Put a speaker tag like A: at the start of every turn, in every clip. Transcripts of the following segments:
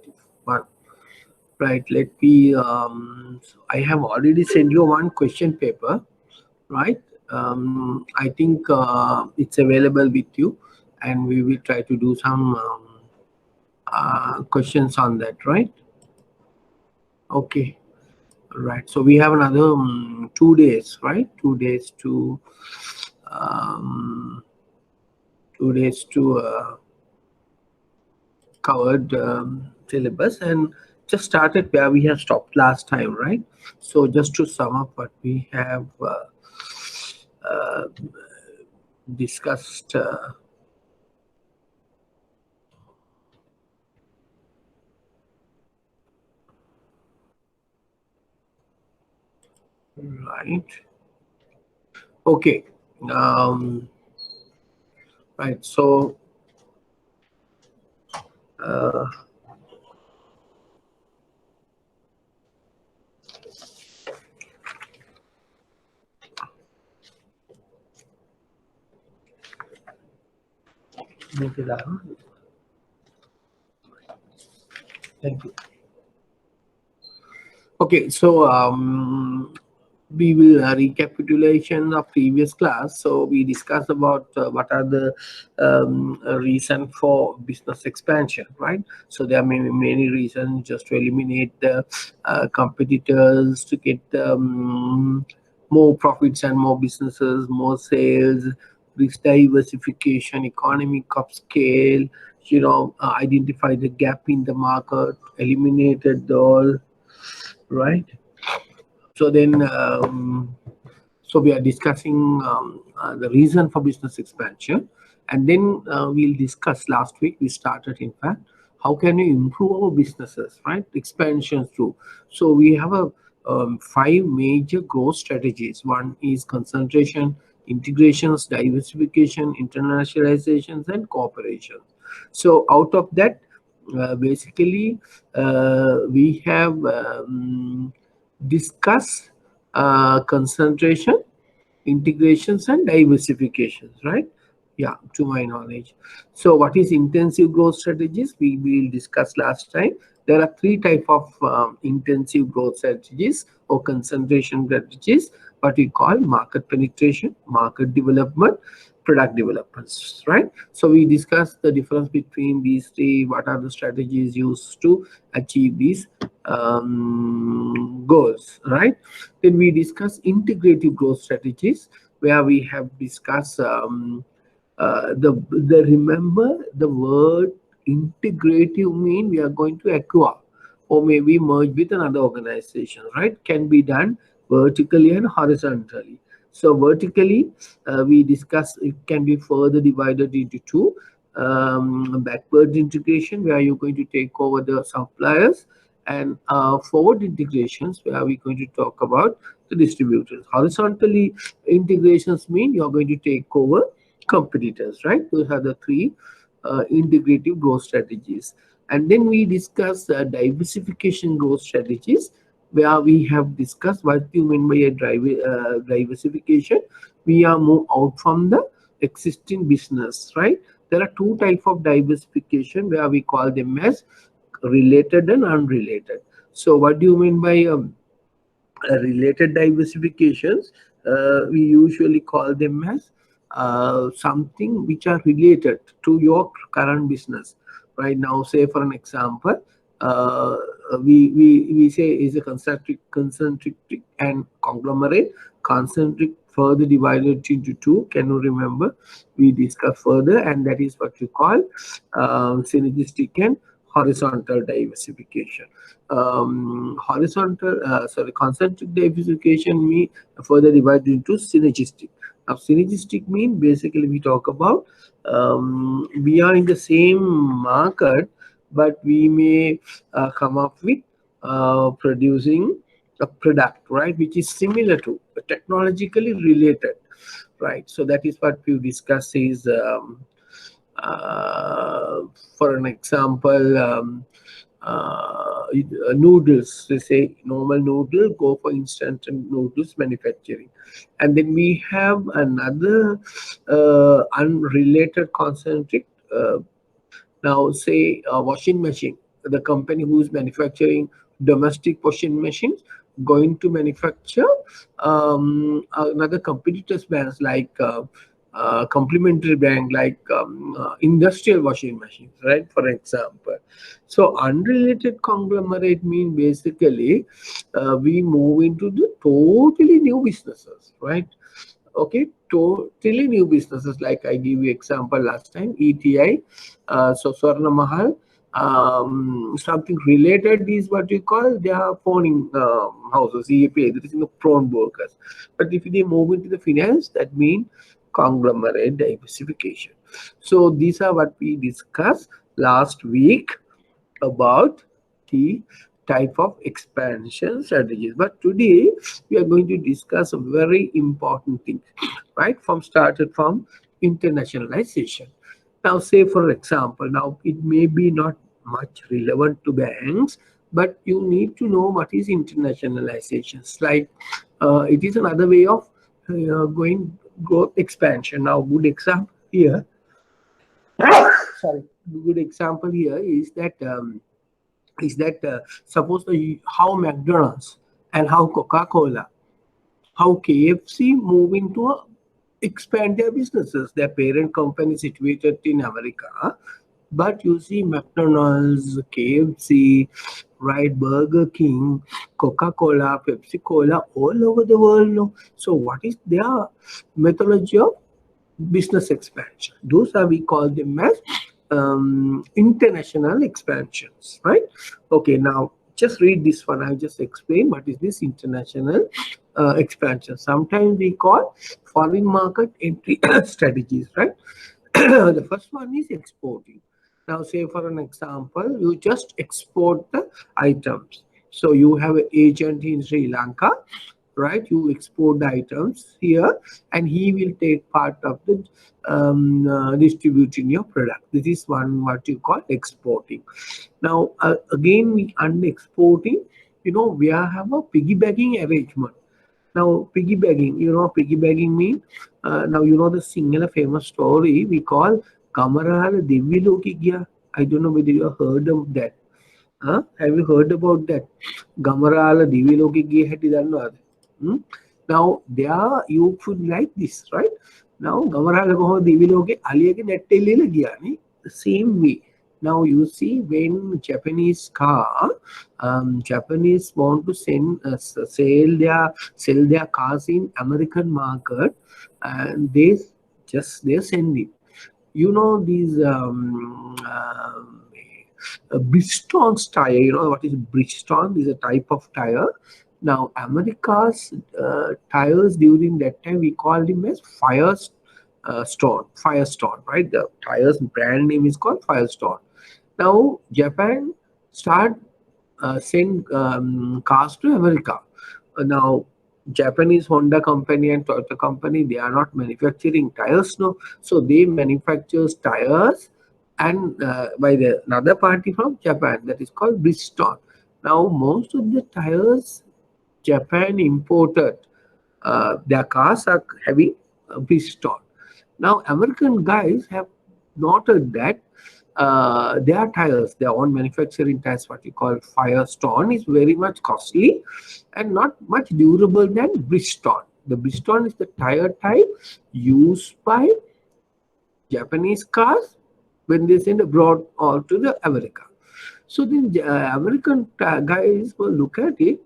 A: 31. Right, let me I have already sent you one question paper, right? I think it's available with you, and we will try to do some questions on that, right? Okay, right. So we have another 2 days, right? 2 days to um, 2 days to covered syllabus, and just started where we have stopped last time, right? So just to sum up what we have uh, discussed. Right. Okay. Um, right. So uh, thank you. Okay. So we will recapitulation of previous class. So we discussed about what are the reason for business expansion, right? So there are many reasons, just to eliminate the competitors, to get more profits and more businesses, more sales, risk diversification, economic of scale, identify the gap in the market, eliminated all, right? So then, so we are discussing the reason for business expansion, and then we'll discuss. Last week we started, in fact, how can we improve our businesses, right? Expansion through. So we have a five major growth strategies. One is concentration, integrations, diversification, internationalizations, and cooperation. So out of that, basically, we have discussed concentration, integrations, and diversifications, right? Yeah, to my knowledge. So what is intensive growth strategies? We will discuss last time. There are three type of intensive growth strategies or concentration strategies, what we call market penetration, market development, product developments, right? So we discussed the difference between these three, what are the strategies used to achieve these goals, right? Then we discuss integrative growth strategies, where we have discussed the remember the word integrative mean we are going to acquire or maybe merge with another organization, right? Can be done vertically and horizontally. So vertically, we discuss it can be further divided into two: backward integration, where you're going to take over the suppliers, and forward integrations, where we're going to talk about the distributors. Horizontally integrations mean you're going to take over competitors, right? Those are the three integrative growth strategies. And then we discuss diversification growth strategies, where we have discussed what you mean by a diversification. We are move out from the existing business, right? There are two types of diversification, where we call them as related and unrelated. So what do you mean by related diversifications? We usually call them as something which are related to your current business right now. Say for an example, we say is a concentric and conglomerate. Concentric further divided into two. Can you remember? We discuss further, and that is what you call synergistic and horizontal diversification. Concentric diversification mean further divided into synergistic. Now synergistic mean basically we talk about we are in the same market, but we may come up with producing a product, right, which is similar to, technologically related, right? So that is what we discuss is for an example, noodles. They say normal noodle, go for instant noodles manufacturing. And then we have another unrelated concentric. Now say a washing machine. the company who is manufacturing domestic washing machines going to manufacture another competitors brands like complementary brand like industrial washing machines, right? For example, so unrelated conglomerate mean basically we move into the totally new businesses, right? Okay, totally new businesses. Like I give you example last time, ETI, so Swarna Mahal, something related is what you call they are pawning houses, EAPA, that is in the pawn brokers. But if they move into the finance, that means conglomerate diversification. So these are what we discussed last week about the type of expansion strategies. But today we are going to discuss a very important thing, right? Started from internationalization. Now, say for example, now it may be not much relevant to banks, but you need to know what is internationalization. It's like it is another way of going growth expansion. Now, good example here. Sorry, good example here is that suppose how McDonald's and how Coca-Cola, how KFC move into expand their businesses. Their parent company situated in America, but you see McDonald's, KFC, right, Burger King, Coca-Cola, Pepsi Cola, all over the world. No? So what is their methodology of business expansion? Those are we call them as international expansions, right? Okay, now just read this one. I just explained what is this international expansion. Sometimes we call foreign market entry strategies, right? The first one is exporting. Now, say for an example, you just export the items. So you have an agent in Sri Lanka, right? You export the items here, and he will take part of the distributing your product. This is one what you call exporting. Now, again, we under exporting, we have a piggybacking arrangement. Now, piggybacking, piggybacking means, now the singular famous story we call Kamarala Deviloki Gya. I don't know whether you have heard of that. Huh? Have you heard about that? Gamarala Deviloki Gya Hati Danwad. Now, there you should like this, right? Now, Gamarala Koho Deviloki Aliya ke Nettelila Gya. The same way. Now you see when Japanese Japanese want to sell their cars in American market, and they send it. These Bridgestone's tire. You know what is Bridgestone? Is a type of tire. Now America's tires during that time we called them as Firestone, right? The tires brand name is called Firestone. Now Japan start send cars to America. Now Japanese Honda company and Toyota company, they are not manufacturing tires, no. So they manufacture tires and by another party from Japan, that is called Bridgestone. Now most of the tires Japan imported, their cars are having Bridgestone. Now American guys have noted that their tires, their own manufacturing tires, what you call Firestone, is very much costly and not much durable than Bridgestone. The Bridgestone is the tire type used by Japanese cars when they send abroad or to the America. So then American guys will look at it.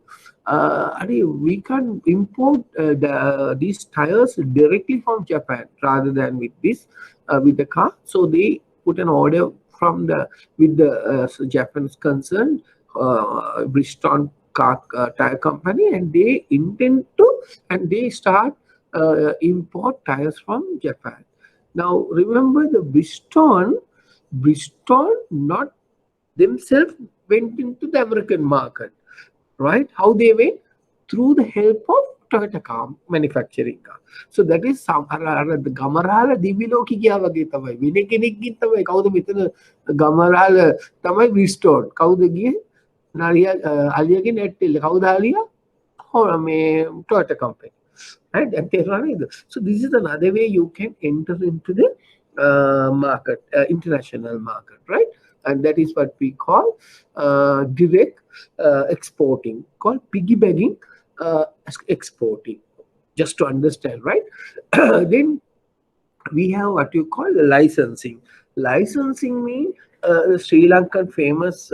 A: We can import these tires directly from Japan rather than with the car. So they put an order from the Japanese concern Bridgestone car tire company, and they intend to and they start import tires from Japan. Now remember the Bridgestone not themselves went into the American market, right? How they went? Through the help of Toyota car manufacturing car. So that is the Gamarala Diviloki gya wage tamai. Vine kenek gi tamai kawuda metana Gamarala tamai Bridgestone. Kawuda giye Nariya Aliyage Nettel. Kawuda Aliya? Or me Toyota company. Right? So this is another way you can enter into the market, international market, right? and that is what we call direct exporting, called piggybacking exporting, just to understand, right? Then we have what you call the licensing. Licensing means the Sri Lankan famous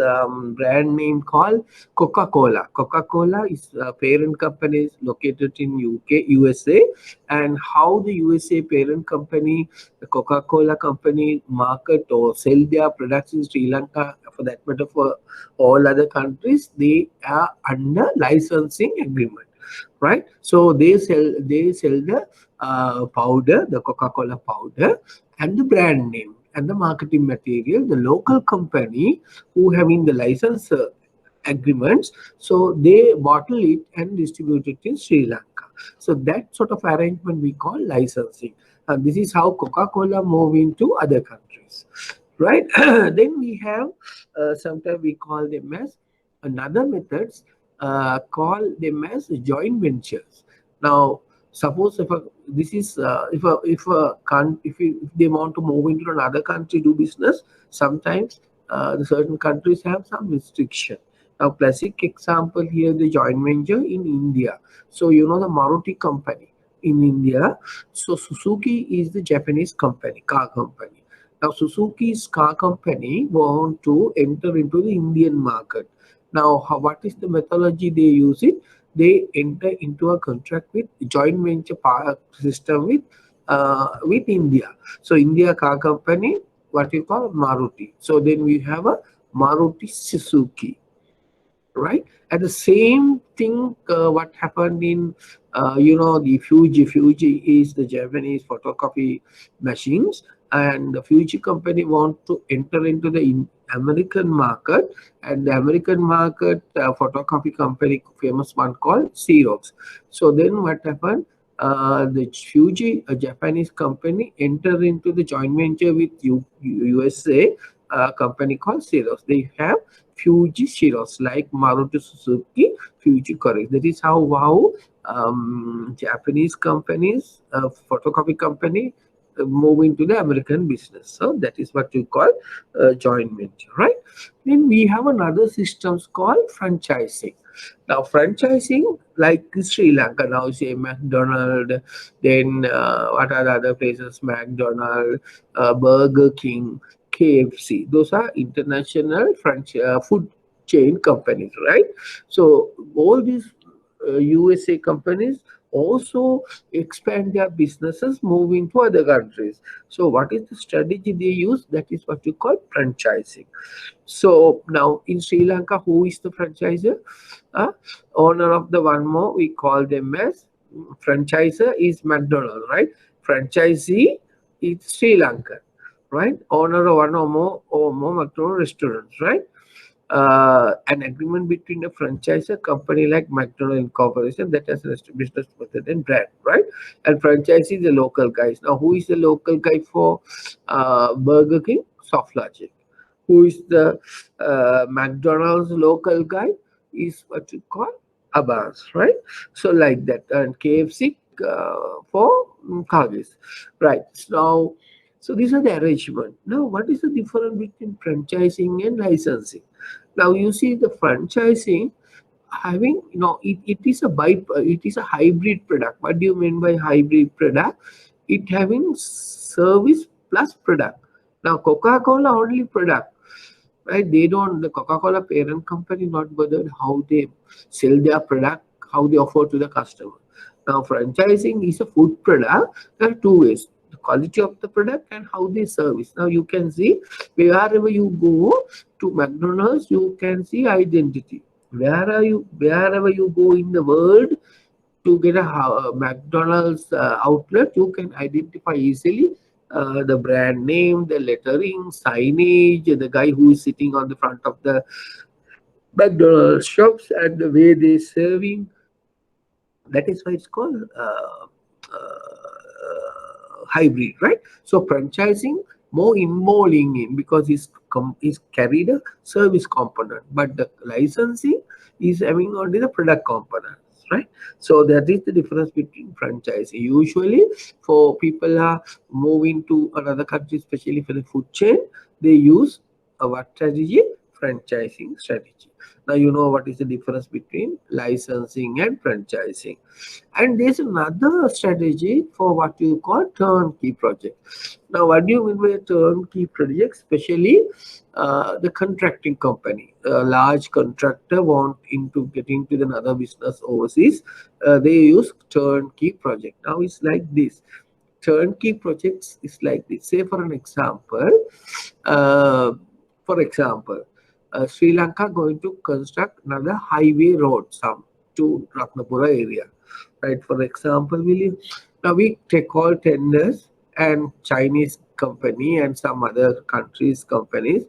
A: brand name called Coca-Cola. Coca-Cola is a parent company located in UK, USA, and how the USA parent company, the Coca-Cola company, market or sell their products in Sri Lanka, for that matter, for all other countries, they are under licensing agreement, right? So they sell the powder, the Coca-Cola powder, and the brand name and the marketing material. The local company who having the license agreements, so they bottle it and distribute it in Sri Lanka. So that sort of arrangement we call licensing. And this is how Coca-Cola move into other countries, right? Then we have sometimes we call them as another methods, call them as joint ventures. Now, suppose if this is if they want to move into another country do business, sometimes the certain countries have some restriction. Now, classic example here, the joint venture in India. So you know the Maruti company in India. So Suzuki is the Japanese company, car company. Now Suzuki's car company want to enter into the Indian market. Now, what is the methodology they use it? They enter into a contract with joint venture system with India. So India car company, what you call Maruti. So then we have a Maruti Suzuki, right? And the same thing, what happened in, the Fuji. Fuji is the Japanese photocopy machines, and the Fuji company want to enter into the American market, and the American market photocopy company, famous one called Xerox. So then what happened? The Fuji, a Japanese company, enter into the joint venture with USA company called Xerox. They have Fuji Xerox, like Maruti Suzuki, Fuji Correct. That is how Japanese companies, photocopy company, move into the American business. So that is what you call joint venture, right? Then we have another systems called franchising. Now, franchising, like Sri Lanka, now say McDonald, then what are the other places? McDonald, Burger King, KFC. Those are international food chain companies, right? So all these USA companies also expand their businesses, moving to other countries. So what is the strategy they use? That is what you call franchising. So now in Sri Lanka, who is the franchisor? Uh, Owner of the one more, we call them as franchisor is McDonald, right? Franchisee is Sri Lanka, right? Owner of one or more McDonald restaurants, right? An agreement between a franchisor company like McDonald Incorporation that has an business method and brand, right? And franchisee is the local guys. Now, who is the local guy for Burger King? Soft Logic. Who is the McDonald's local guy? Is what you call Abbas, right? So like that, and KFC for Kagis, right? So these are the arrangement. Now, what is the difference between franchising and licensing? Now you see the franchising having, it is a hybrid product. What do you mean by hybrid product? It having service plus product. Now Coca-Cola only product, right? They don't, the Coca-Cola parent company not bothered how they sell their product, how they offer to the customer. Now franchising is a food product. There are two ways: the quality of the product and how they service. Now you can see wherever you go to McDonald's, you can see identity. Wherever you go in the world to get a McDonald's outlet, you can identify easily the brand name, the lettering, signage, the guy who is sitting on the front of the McDonald's shops, and the way they serving. That is why it's called hybrid, right? So franchising more involving in, because is carried a service component, but the licensing is having only the product component, right? So that is the difference between franchising. Usually, for people are moving to another country, especially for the food chain, they use what strategy? Franchising strategy. Now you know what is the difference between licensing and franchising. And there's another strategy for what you call turnkey project. Now, what do you mean by a turnkey project? Especially the contracting company, a large contractor want into get into another business overseas. They use turnkey project. Now it's like this. Turnkey projects is like this. Say for an example, uh, for example, Sri Lanka going to construct another highway road some to Ratnapura area, right? For example, will you now we take all tenders and Chinese company and some other countries companies,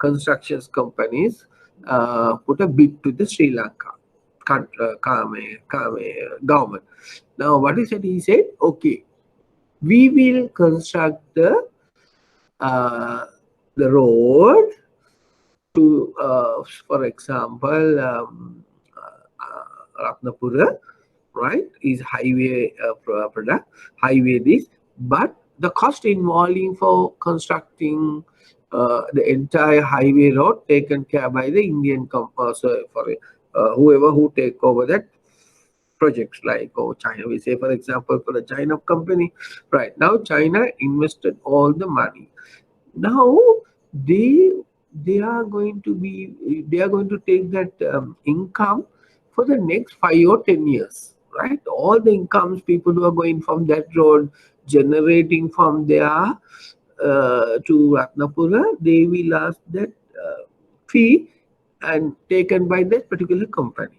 A: constructions companies, put a bid to the Sri Lanka government. Now, what he said? He said, okay, we will construct uh, the road to, for example, Ratnapura, right, is highway product, highway this, but the cost involving for constructing the entire highway road taken care by the Indian sorry, whoever who take over that projects like China. We say, for example, for the China company, right now China invested all the money. Now they they are going to take that income for the next 5 or 10 years, right? All the incomes people who are going from that road generating from there to Ratnapura, they will ask that fee and taken by that particular company.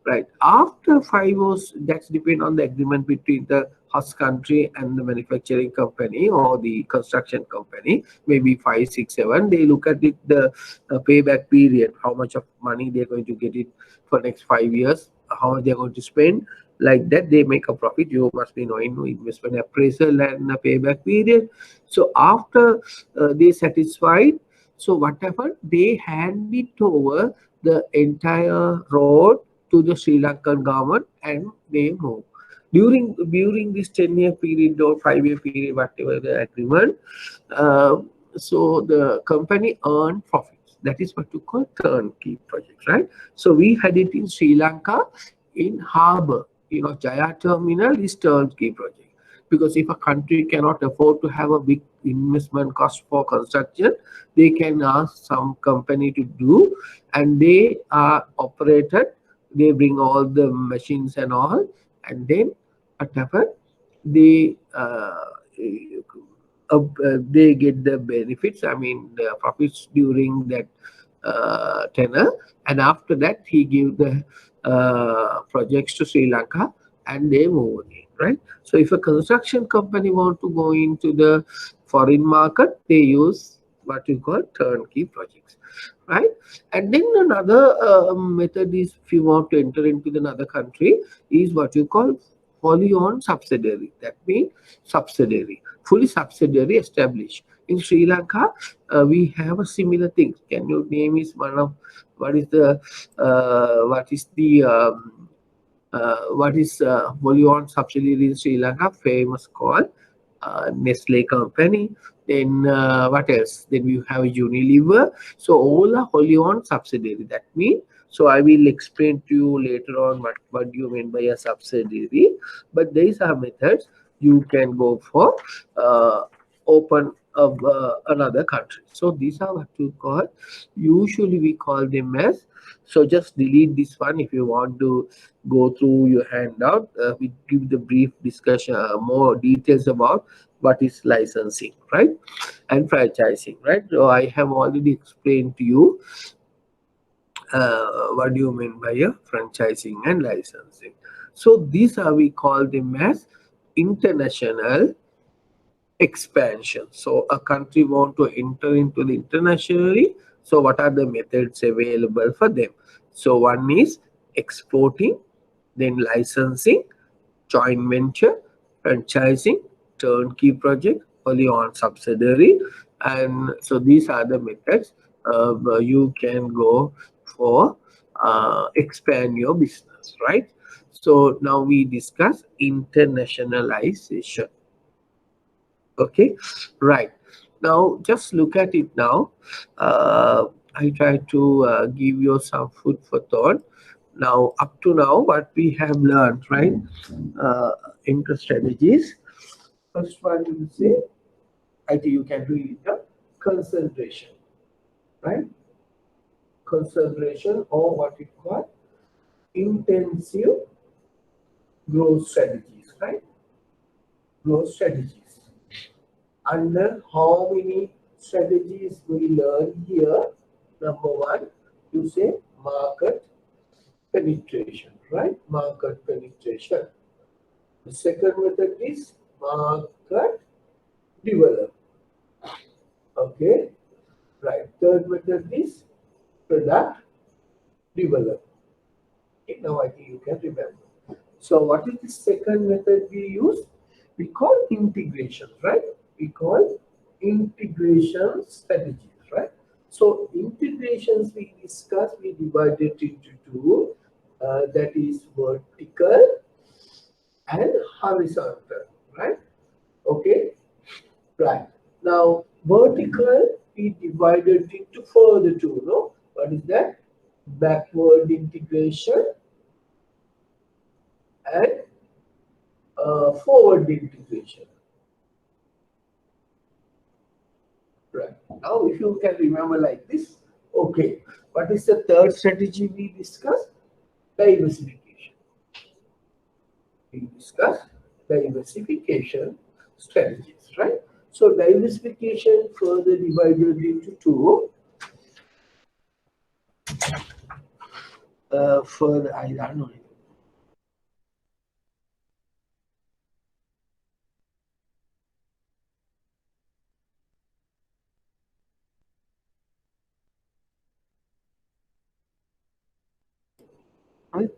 A: Right. After 5 years, that's depend on the agreement between the host country and the manufacturing company or the construction company. Maybe 5, 6, 7. They look at it the payback period, how much of money they're going to get it for next 5 years, how they're going to spend. Like that, they make a profit. You must be knowing investment appraisal and the payback period. So after they satisfied, so whatever they hand it over the entire road to the Sri Lankan government and they move. During this 10-year period or 5-year period, whatever the agreement, uh, so the company earned profits. That is what you call turnkey projects, right? So we had it in Sri Lanka in Harbour. Jaya Terminal is turnkey project. Because if a country cannot afford to have a big investment cost for construction, they can ask some company to do, and they are operated. They bring all the machines and all, and then whatever they they get the benefits. I mean the profits during that tenor, and after that he give the projects to Sri Lanka, and they move again, right? So if a construction company want to go into the foreign market, they use what you call turnkey projects, right? And then another method is if you want to enter into another country is what you call wholly owned subsidiary. That means subsidiary, fully subsidiary established. In Sri Lanka, we have a similar thing. Can you name is one of what is the what is wholly owned subsidiary in Sri Lanka famous called Nestle company. Then what else? Then you have Unilever. So all are wholly owned subsidiary. That means, so I will explain to you later on what do you mean by a subsidiary. But these are methods you can go for open of another country. So these are what you call. Usually we call them as. So just delete this one if you want to go through your handout. We give the brief discussion, more details about what is licensing, right, and franchising, right? So I have already explained to you what do you mean by a franchising and licensing. So these are we call them as international expansion. So a country want to enter into the internationally. So what are the methods available for them? So one is exporting, then licensing, joint venture, franchising, turnkey project, only on subsidiary. And so these are the methods you can go for expand your business, right? So now we discuss internationalization. Okay, right. Now, just look at it now. I try to give you some food for thought. Now, up to now, what we have learned, right? Uh, Inter strategies. First one, you say, I think you can do it. Concentration, right? Concentration, or what we call intensive growth strategies, right? Growth strategies. Under how many strategies we learn here? Number one, you say market penetration, right? Market penetration. The second method is market develop. Okay, right. Third method is product develop. Okay, now I think you can remember. So what is the second method we use? We call integration, right? We call integration strategies, right? So integrations we discussed, we divided into two. That is vertical and horizontal, right? Okay, right. Now vertical we divided into further two. No, what is that? Backward integration and forward integration. Right. Now, if you can remember like this, okay. What is the third strategy we discussed? Diversification. We discussed diversification strategies, right? So diversification further divided into two. Further, I don't know. Right?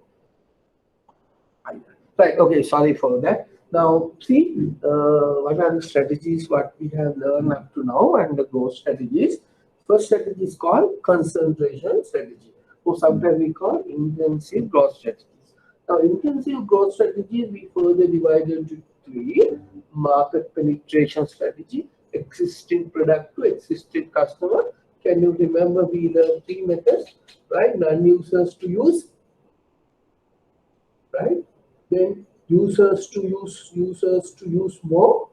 A: Right. Okay. Sorry for that. Now, see, what are the strategies what we have learned up to now and the growth strategies. First strategy is called concentration strategy, or sometimes we call intensive growth strategies. Now, intensive growth strategies we further divide into three: market penetration strategy, existing product to existing customer. Can you remember we learned three methods, right? Non-users to use, right? Then users to use more,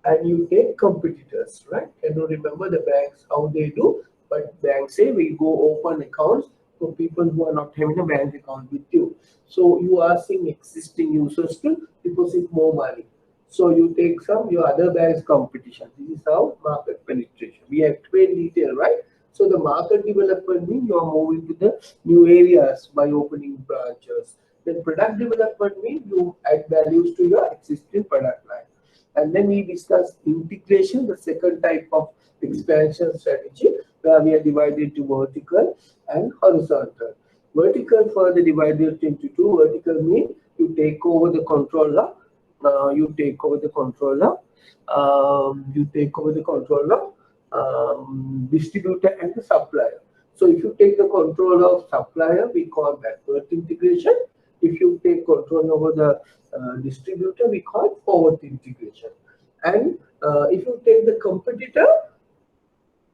A: and you take competitors, right? Can you remember the banks how they do? But banks say we go open accounts for people who are not having a bank account with you. So you are asking existing users to deposit more money. So you take some your other bank's competition. This is how market penetration. We have explained detail, right? So the market development means you are moving to the new areas by opening branches. Then product development means you add values to your existing product line. And then we discuss integration, the second type of expansion strategy, where we are divided into vertical and horizontal. Vertical further divided into two. Vertical means you take over the controller, you take over the controller, distributor and the supplier. So if you take the control of supplier, we call backward integration. If you take control over the distributor, we call forward integration. And if you take the competitor,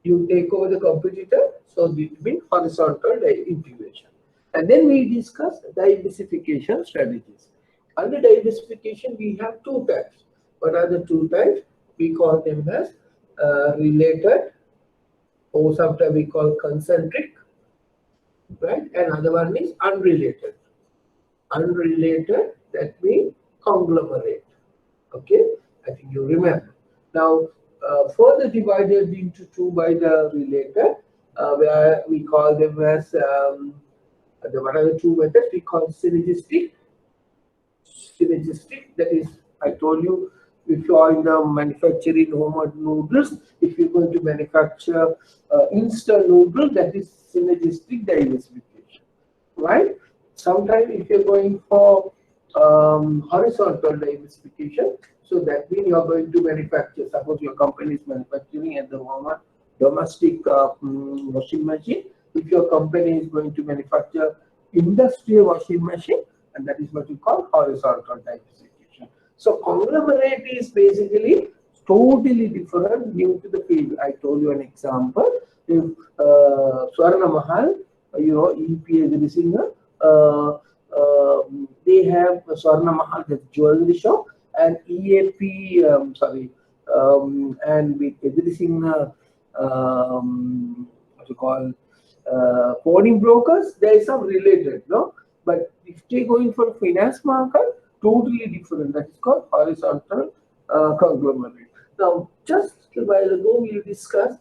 A: you take over the competitor, so it means horizontal integration. And then we discuss diversification strategies. Under diversification, we have two types. What are the two types? We call them as related, or sometimes we call concentric, right? Another one is unrelated. Unrelated, that means conglomerate. Okay, I think you remember. Now, further divided into two by the related, where we call them as what are the two methods? We call synergistic. Synergistic, that is, I told you, if you are in the manufacturing homemade noodles, if you're going to manufacture instant noodle, that is synergistic diversification, right? Sometimes if you're going for horizontal diversification, so that means you're going to manufacture, suppose your company is manufacturing at the moment domestic washing machine. If your company is going to manufacture industrial washing machine, and that is what you call horizontal diversification. So conglomerate is basically totally different, new to the field. I told you an example. If Swarna Mahal, EP exhibiting, they have Swarna Mahal, the jewelry shop, and EAP, and with exhibiting, what you call, coding brokers, there is some related, no? But if they going for finance market, totally different. That is called horizontal conglomerate. Now, just a while ago, we discussed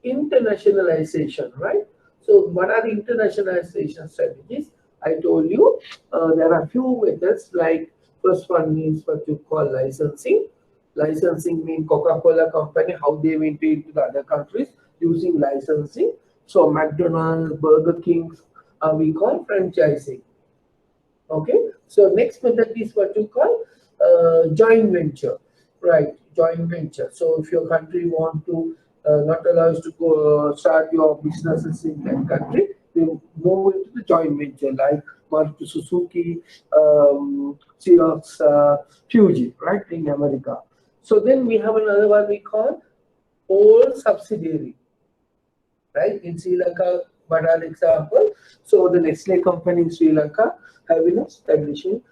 A: internationalization, right? So, what are the internationalization strategies? I told you there are few methods. Like first one is what you call licensing. Licensing means Coca-Cola company how they went into the other countries using licensing. So McDonald's, Burger King, we call franchising. Okay, so next method is what you call joint venture, right? Joint venture. So if your country want to not allow us to go start your businesses in that country, they move into the joint venture like Maruti Suzuki, Xerox, Fuji, right, in America. So then we have another one we call whole subsidiary, right? In Sri Lanka, what are the example? So the Nestle company in Sri Lanka have been establishing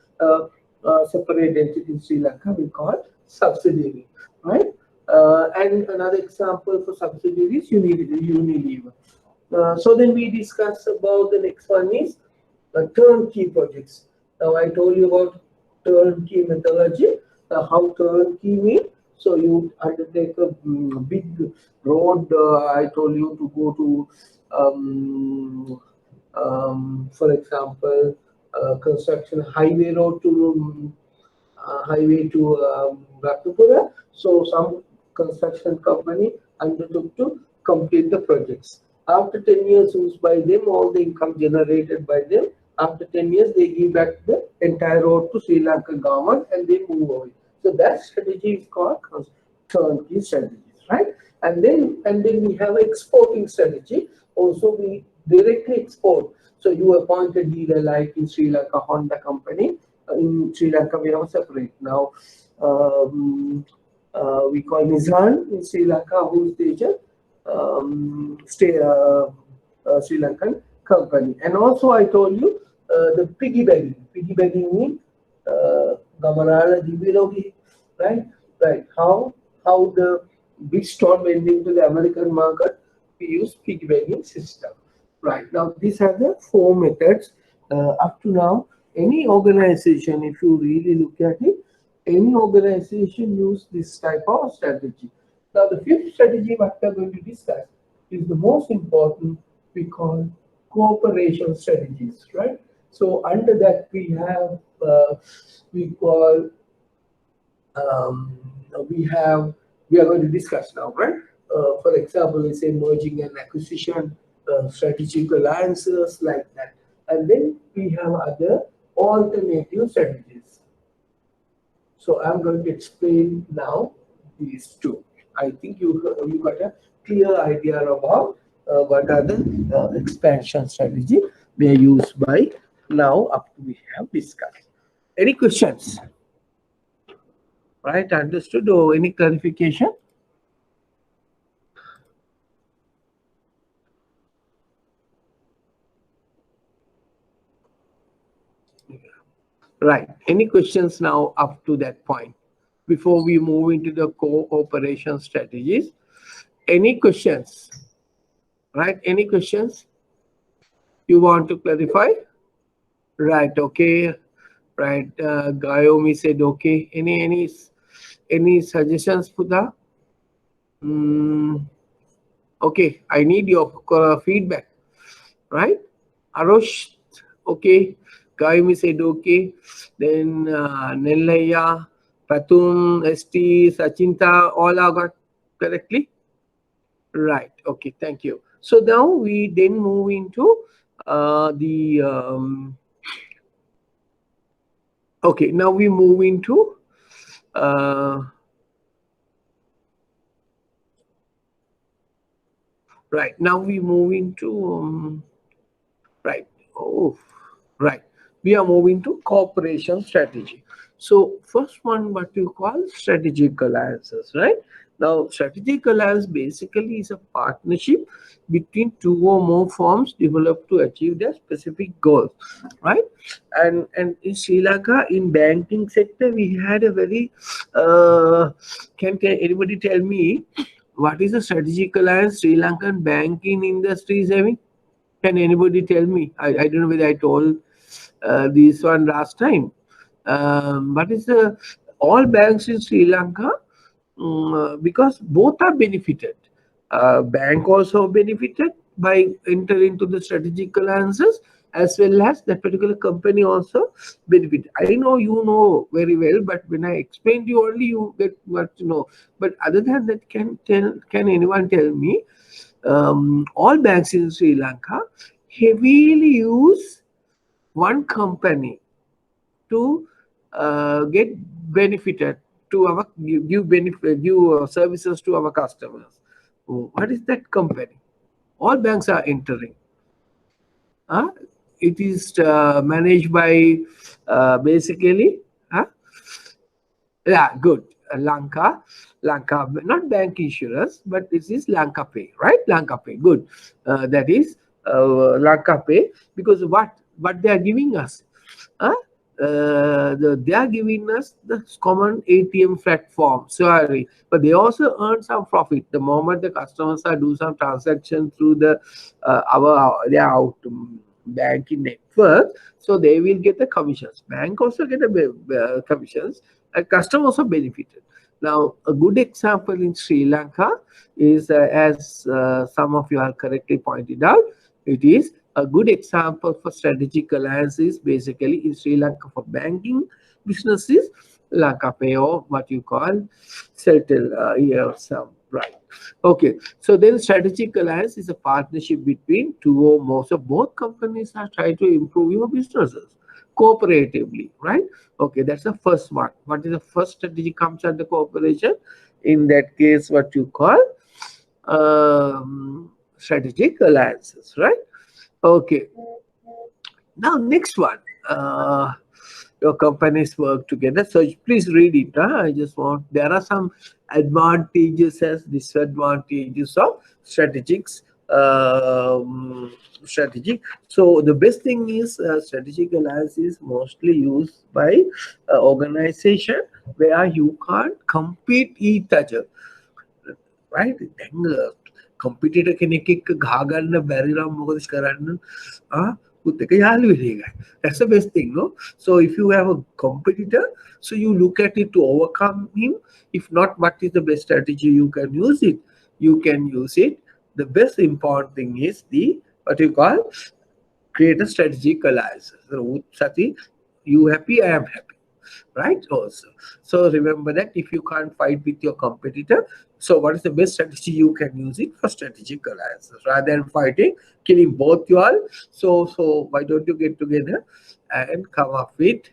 A: separate entity in Sri Lanka we call subsidiary, right? And another example for subsidiary is Unilever. So then we discuss about the next one is turnkey projects. Now I told you about turnkey methodology. How turnkey mean? So you undertake a big road. I told you to go to, for example, construction highway road to Ratnapura. So some construction company undertook to complete the projects. After 10 years used by them, all the income generated by them, after 10 years, they give back the entire road to Sri Lankan government and they move away. So that strategy is called turnkey strategies, right? And then we have exporting strategy. Also, we directly export. So you appoint a dealer like in Sri Lanka, Honda company. In Sri Lanka, we have separate now. We call Nissan in Sri Lanka, who's the agent, Sri Lankan company. And also, I told you the piggybacking. Piggybacking means Gamarala Dibilogi, right? Right. How the big store went into the American market, we use piggybacking system. Right. Now, these are the four methods. Up to now, any organization, if you really look at it, any organization use this type of strategy. Now, the fifth strategy what we are going to discuss is the most important. We call cooperation strategies, right? So under that we call um, we are going to discuss now, right? For example, let's say merging and acquisition, strategic alliances like that, and then we have other alternative strategies. So I'm going to explain now these two. I think you got a clear idea about what are the expansion strategy they are used by now up to we have discussed. Any questions? Right, understood or any clarification? Right. Any questions now up to that point before we move into the cooperation strategies? Any questions? Right? Any questions you want to clarify? Right. Okay. Right. Gayomi said okay. Any suggestions, Pudha? Okay. I need your feedback. Right? Arosh, okay. Gayomi said okay. Then Nellaya, Patum, ST, Sachinta, all are got correctly? Right. Okay. Thank you. So now we then move into the okay. Now we move into uh, right. Now we move into right. Oh, right. We are moving to cooperation strategy. So first one, what you call strategic alliances, right? Now, strategic alliance basically is a partnership between two or more firms developed to achieve their specific goals, right? And in Sri Lanka, in banking sector, we had a very can anybody tell me what is the strategic alliance Sri Lankan banking industry is having? Can anybody tell me? I don't know whether I told this one last time. But it's all banks in Sri Lanka, because both are benefited. Bank also benefited by entering into the strategic alliances, as well as that particular company also benefit. I know you know very well, but when I explain to you only, you get what to know. But other than that, can anyone tell me? All banks in Sri Lanka heavily use one company to get benefited to our give benefit give services to our customers. What is that company? All banks are entering. Huh? It is managed by basically. Huh? Yeah, good. Lanka, not bank insurance, but this is Lanka Pay, right? Lanka Pay, good. That is Lanka Pay, because what they are giving us, huh? They are giving us the common ATM platform. Sorry, but they also earn some profit the moment the customers are do some transaction through the our their out banking network. So they will get the commissions. Bank also get a commissions, and customer also benefited. Now, a good example in Sri Lanka is, as some of you have correctly pointed out, it is a good example for strategic alliances basically in Sri Lanka for banking businesses, Lanka Pay, or what you call settle here some, right. Okay, so then strategic alliance is a partnership between two or more. So both companies are trying to improve your businesses cooperatively, right? Okay, that's the first one. What is the first strategy comes under cooperation? In that case, what you call strategic alliances, right? Okay. Now, next one. Your companies work together. So please read it. I just want, there are some advantages as disadvantages of strategics. Strategic. So the best thing is strategic alliance is mostly used by organization where you can't compete each other, right? දැන් කම්පිටිටර් කෙනෙක් එක්ක ගහ ගන්න බැරි නම් මොකද කරන්න? උත් එක යාළු වෙන එකයි. That's the best thing, no? So if you have a competitor, so you look at it to overcome him. If not, what is the best strategy you can use it? You can use it. The best important thing is the what you call create a strategic alliance. So, Sati, you happy, I am happy, right? Also, so remember that if you can't fight with your competitor, so what is the best strategy you can use it for strategic alliances rather than fighting, killing both you all. So why don't you get together and come up with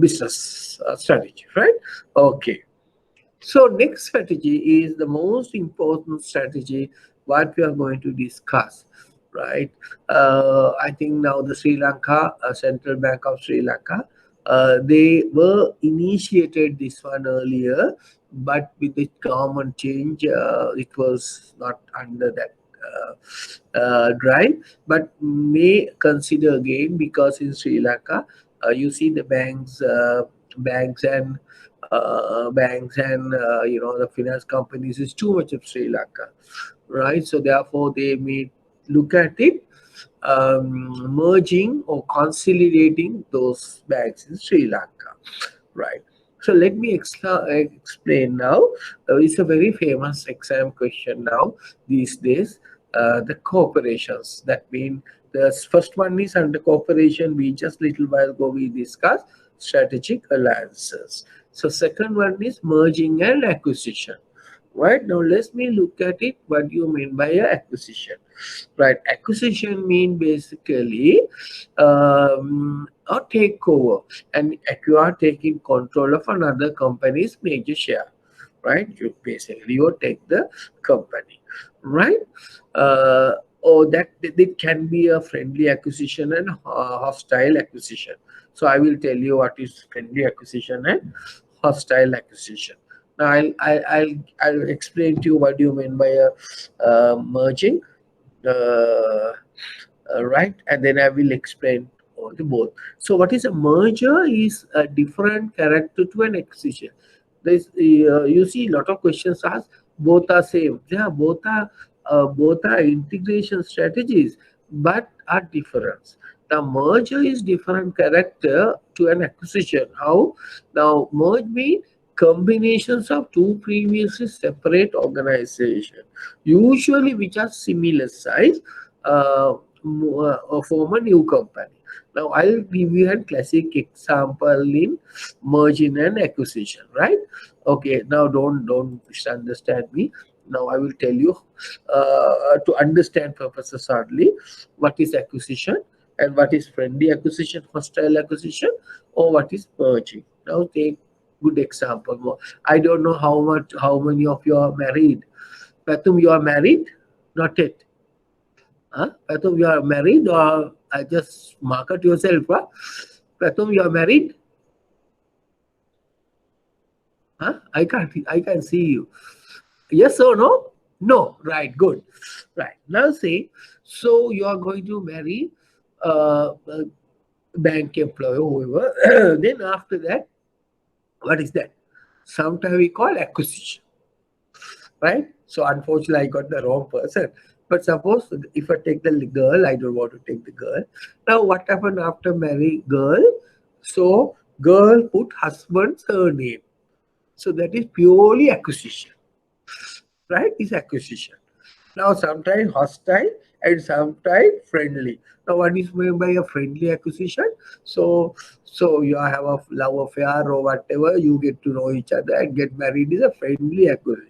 A: business strategy, right? Okay. So next strategy is the most important strategy what we are going to discuss, right? I think now the Sri Lanka Central Bank of Sri Lanka, they were initiated this one earlier, but with the government change, it was not under that drive, but may consider again because in Sri Lanka, you see the banks and the finance companies is too much of Sri Lanka, right? So therefore they may look at it merging or consolidating those banks in Sri Lanka, right? So let me explain now. It's a very famous exam question now these days. The corporations, that mean the first one is under cooperation. We just little while ago we discussed strategic alliances. So second one is merging and acquisition. Right now, let's me look at it. What do you mean by a acquisition? Right, acquisition mean basically a takeover, and you are taking control of another company's major share. Right, you basically you take the company, right? or that it can be a friendly acquisition and hostile acquisition. So I will tell you what is friendly acquisition and hostile acquisition. Now I'll explain to you what do you mean by a merging, uh, right? And then I will explain all the both. So what is a merger is a different character to an acquisition. There's you see a lot of questions asked, both are same. Yeah, both are integration strategies, but are different. The merger is different character to an acquisition. How? Now merge means combinations of two previously separate organizations, usually which are similar size, form a new company. Now I'll give you a classic example in merging and acquisition, right? Okay, now don't misunderstand me. Now I will tell you to understand purposes only what is acquisition and what is friendly acquisition, hostile acquisition, or what is merging. Now take good example. I don't know how many of you are married. Patum, you are married? Not yet. Huh? Patum, you are married or I just market yourself? Huh? Patum, you are married? Huh? I can't see you. Yes or no? No. Right. Good. Right. Now say, so you are going to marry a bank employee, whoever. Then after that, what is that? Sometimes we call acquisition, right? So unfortunately, I got the wrong person. But suppose if I take the girl, I don't want to take the girl. Now, what happened after marry girl? So girl put husband's surname. So that is purely acquisition, right? Is acquisition. Now, sometimes hostile and sometimes friendly. Now, what is meant by a friendly acquisition? So you have a love affair or whatever, you get to know each other and get married is a friendly acquisition.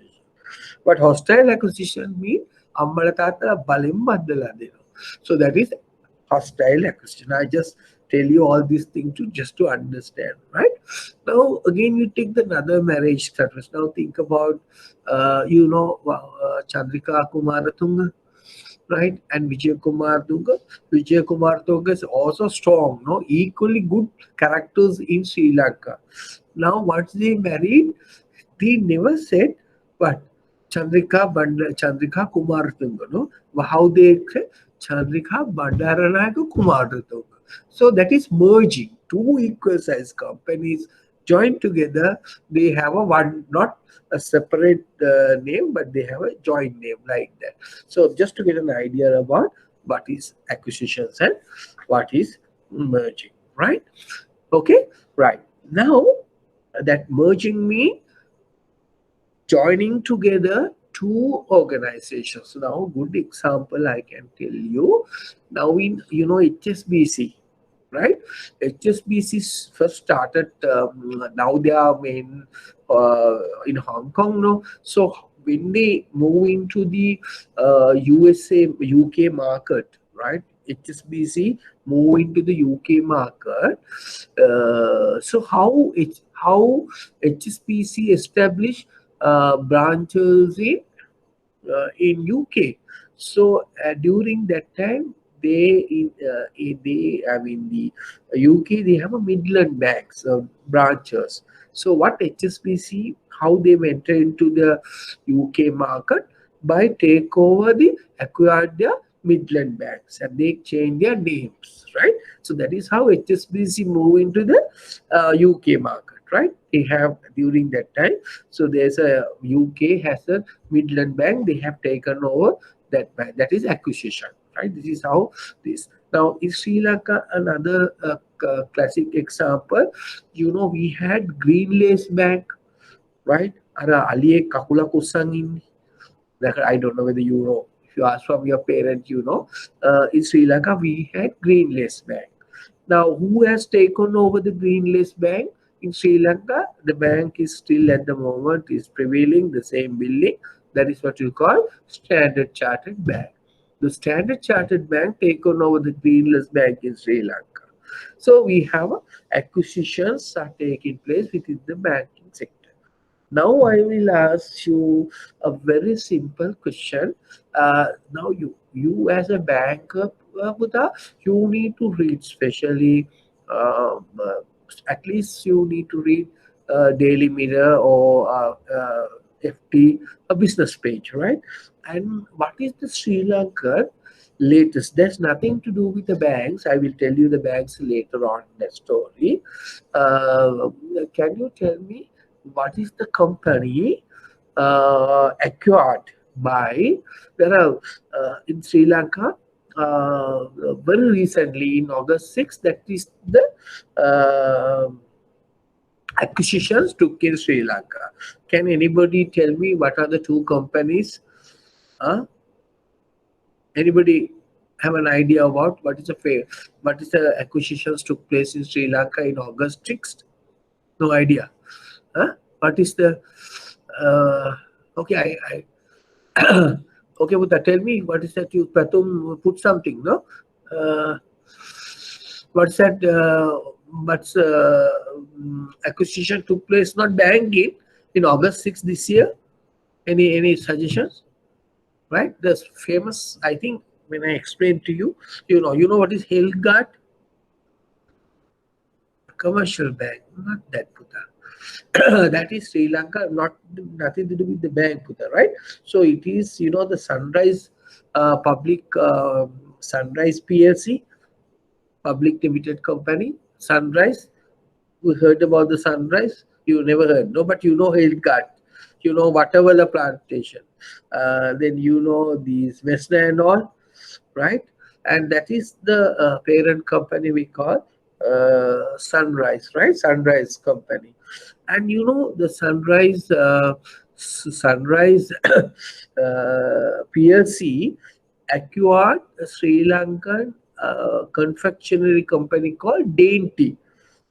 A: But hostile acquisition means අම්මල තාත්තලා බලෙන් බද්දලා දෙනවා. So that is hostile acquisition. I just tell you all these things to just to understand, right? Now again you take the another marriage status. Now think about Chandrika Kumaratunga, right? And Vijay Kumar Tunga. Vijay Kumar Tunga is also strong, no, equally good characters in Sri Lanka. Now once they married, they never said what Chandrika Kumar Tunga, no? How they say Chandrika Bandaranayaka Kumar Tunga. So that is merging. Two equal size companies joined together. They have a one, not a separate name, but they have a joint name like that. So just to get an idea about what is acquisitions and what is merging, right? Okay, right. Now that merging means joining together two organizations. Now, good example I can tell you. Now in HSBC, right? HSBC first started. Now they are in Hong Kong. No, so when they move into the USA UK market, right? HSBC move into the UK market. So how HSBC established branches in UK. So during that time, they I mean the UK they have a Midland banks branches. So what HSBC how they went into the UK market by take over the acquired their Midland banks and they change their names, right? So that is how HSBC move into the UK market, right? They have during that time. So there's a UK has a Midland bank. They have taken over that bank. That is acquisition, right? This is how this. Now in Sri Lanka, another classic example. We had Greenlace Bank, right? Ara aliye kakula kusang in. I don't know whether you know. If you ask from your parent, in Sri Lanka we had Greenlace Bank. Now, who has taken over the Greenlace Bank in Sri Lanka? The bank is still at the moment is prevailing the same building. That is what you call Standard Chartered Bank. The Standard Chartered Bank taken over the Greenlace Bank in Sri Lanka. So we have acquisitions are taking place within the banking sector. Now I will ask you a very simple question. Now you as a banker, Buddha, you need to read, especially at least you need to read Daily Mirror or FT, a business page, right? And what is the Sri Lanka latest? There's nothing to do with the banks. I will tell you the banks later on in the story. Uh, can you tell me what is the company acquired by? There are in Sri Lanka very recently in August 6th. That is the acquisitions took in Sri Lanka. Can anybody tell me what are the two companies? Uh, Anybody have an idea about what is the acquisitions took place in Sri Lanka in August 6th? No idea. Huh? What is the okay? Okay, Buddha, tell me what is that? You Pratum put something, no? Uh, what's that? What's acquisition took place? Not banking in August 6th this year. Any suggestions? Right? The famous. I think when I explained to you, you know what is Helgard? Commercial bank, not that Buddha. That is Sri Lanka, not nothing to do with the bank, Buddha, right? So it is, the Sunrise Public Sunrise PLC, Public Limited Company, Sunrise. You heard about the Sunrise? You never heard, no? But you know Hildgard, whatever the plantation. Then these Vesna and all, right? And that is the parent company we call Sunrise, right? Sunrise company. And the Sunrise PLC acquired a Sri Lankan confectionery company called Dainty.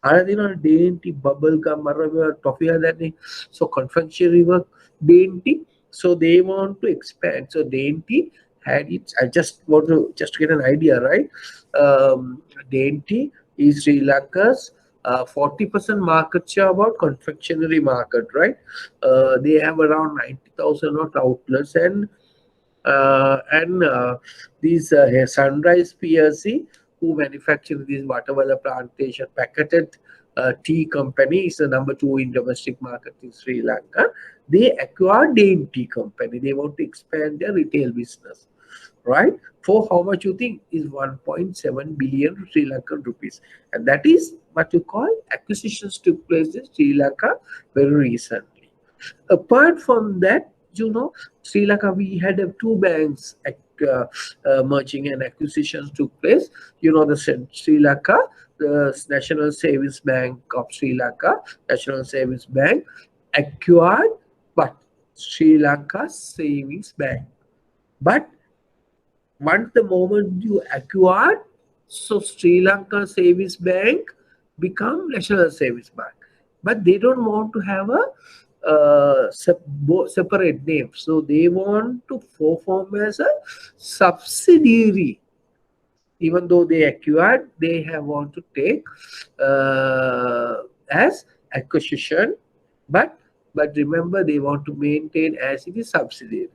A: Dainty bubble gum toffee that. So confectionery work Dainty. So they want to expand. So Dainty had it. I just want to just get an idea, right? Dainty is Sri Lanka's 40% market share about confectionery market, right? They have around 90,000 odd outlets, and these Sunrise PLC, who manufacture this Waterwala plantation packeted tea company, is the number two in domestic market in Sri Lanka. They acquired Dane Tea Company. They want to expand their retail business, right? For how much you think is 1.7 billion Sri Lankan rupees, and that is what you call acquisitions took place in Sri Lanka very recently. Apart from that, Sri Lanka, we had two banks merging and acquisitions took place. The Sri Lanka, the National Savings Bank of Sri Lanka, National Savings Bank acquired but Sri Lanka Savings Bank. But once the moment you acquired, so Sri Lanka Savings Bank become National Savings Bank. But they don't want to have a separate name. So they want to perform as a subsidiary. Even though they acquired, they have want to take as acquisition, but remember they want to maintain as it is subsidiary.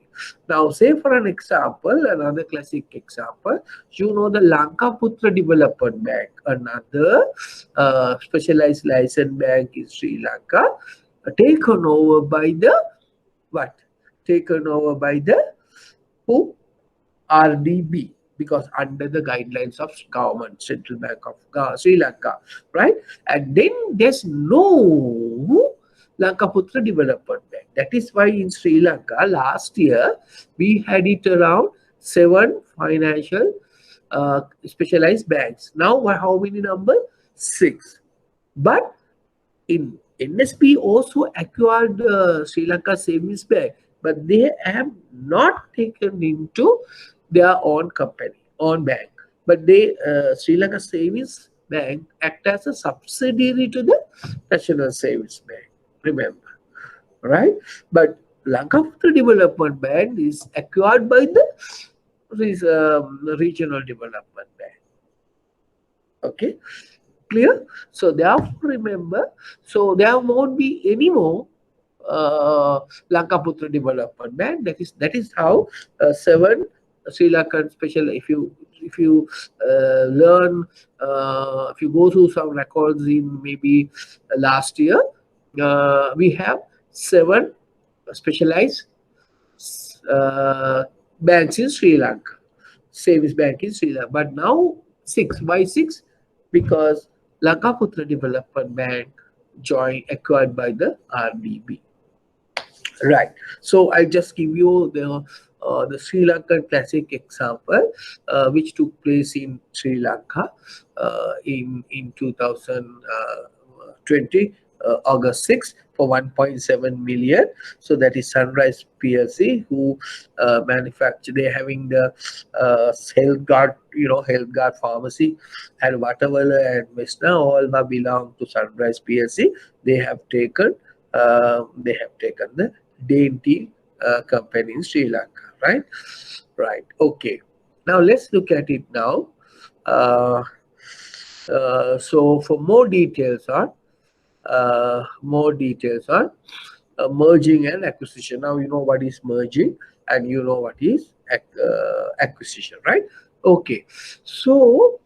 A: Now, say for an example, another classic example, the Lanka Putra Development Bank, another specialized license bank in Sri Lanka, taken over by the what? Taken over by the who? RDB, because under the guidelines of government, Central Bank of Sri Lanka, right? And then there's no Lanka Putra Development Bank. That is why in Sri Lanka last year we had it around 7 financial specialized banks. Now how many number? 6. But in NSP also acquired Sri Lanka Savings Bank, but they have not taken into their own company, own bank. But they Sri Lanka Savings Bank act as a subsidiary to the National Savings Bank. Remember, right? But Lanka Putra Development Bank is acquired by the Regional Development Bank. Okay, clear? So therefore, remember, so there won't be any more Lankaputra Development Bank. That is how seven Sri Lankan special. If you learn, if you go through some records in maybe last year, we have seven specialized uh, banks in Sri Lanka, savings bank in Sri Lanka. But now six. Why six? Because Lankaputra Development Bank joined acquired by the RDB. Right. So I just give you the Sri Lankan classic example, which took place in Sri Lanka in 2020, August 6 for 1.7 million. So that is Sunrise PLC, who manufacture. They're having the health guard, health guard pharmacy, and whatever and Mesna all belong to Sunrise PLC. They have taken. They have taken the dainty company in Sri Lanka, right? Right. Okay. Now let's look at it now. Uh, so for more details on merging and acquisition. Now you know what is merging and you know what is acquisition, right? Okay. So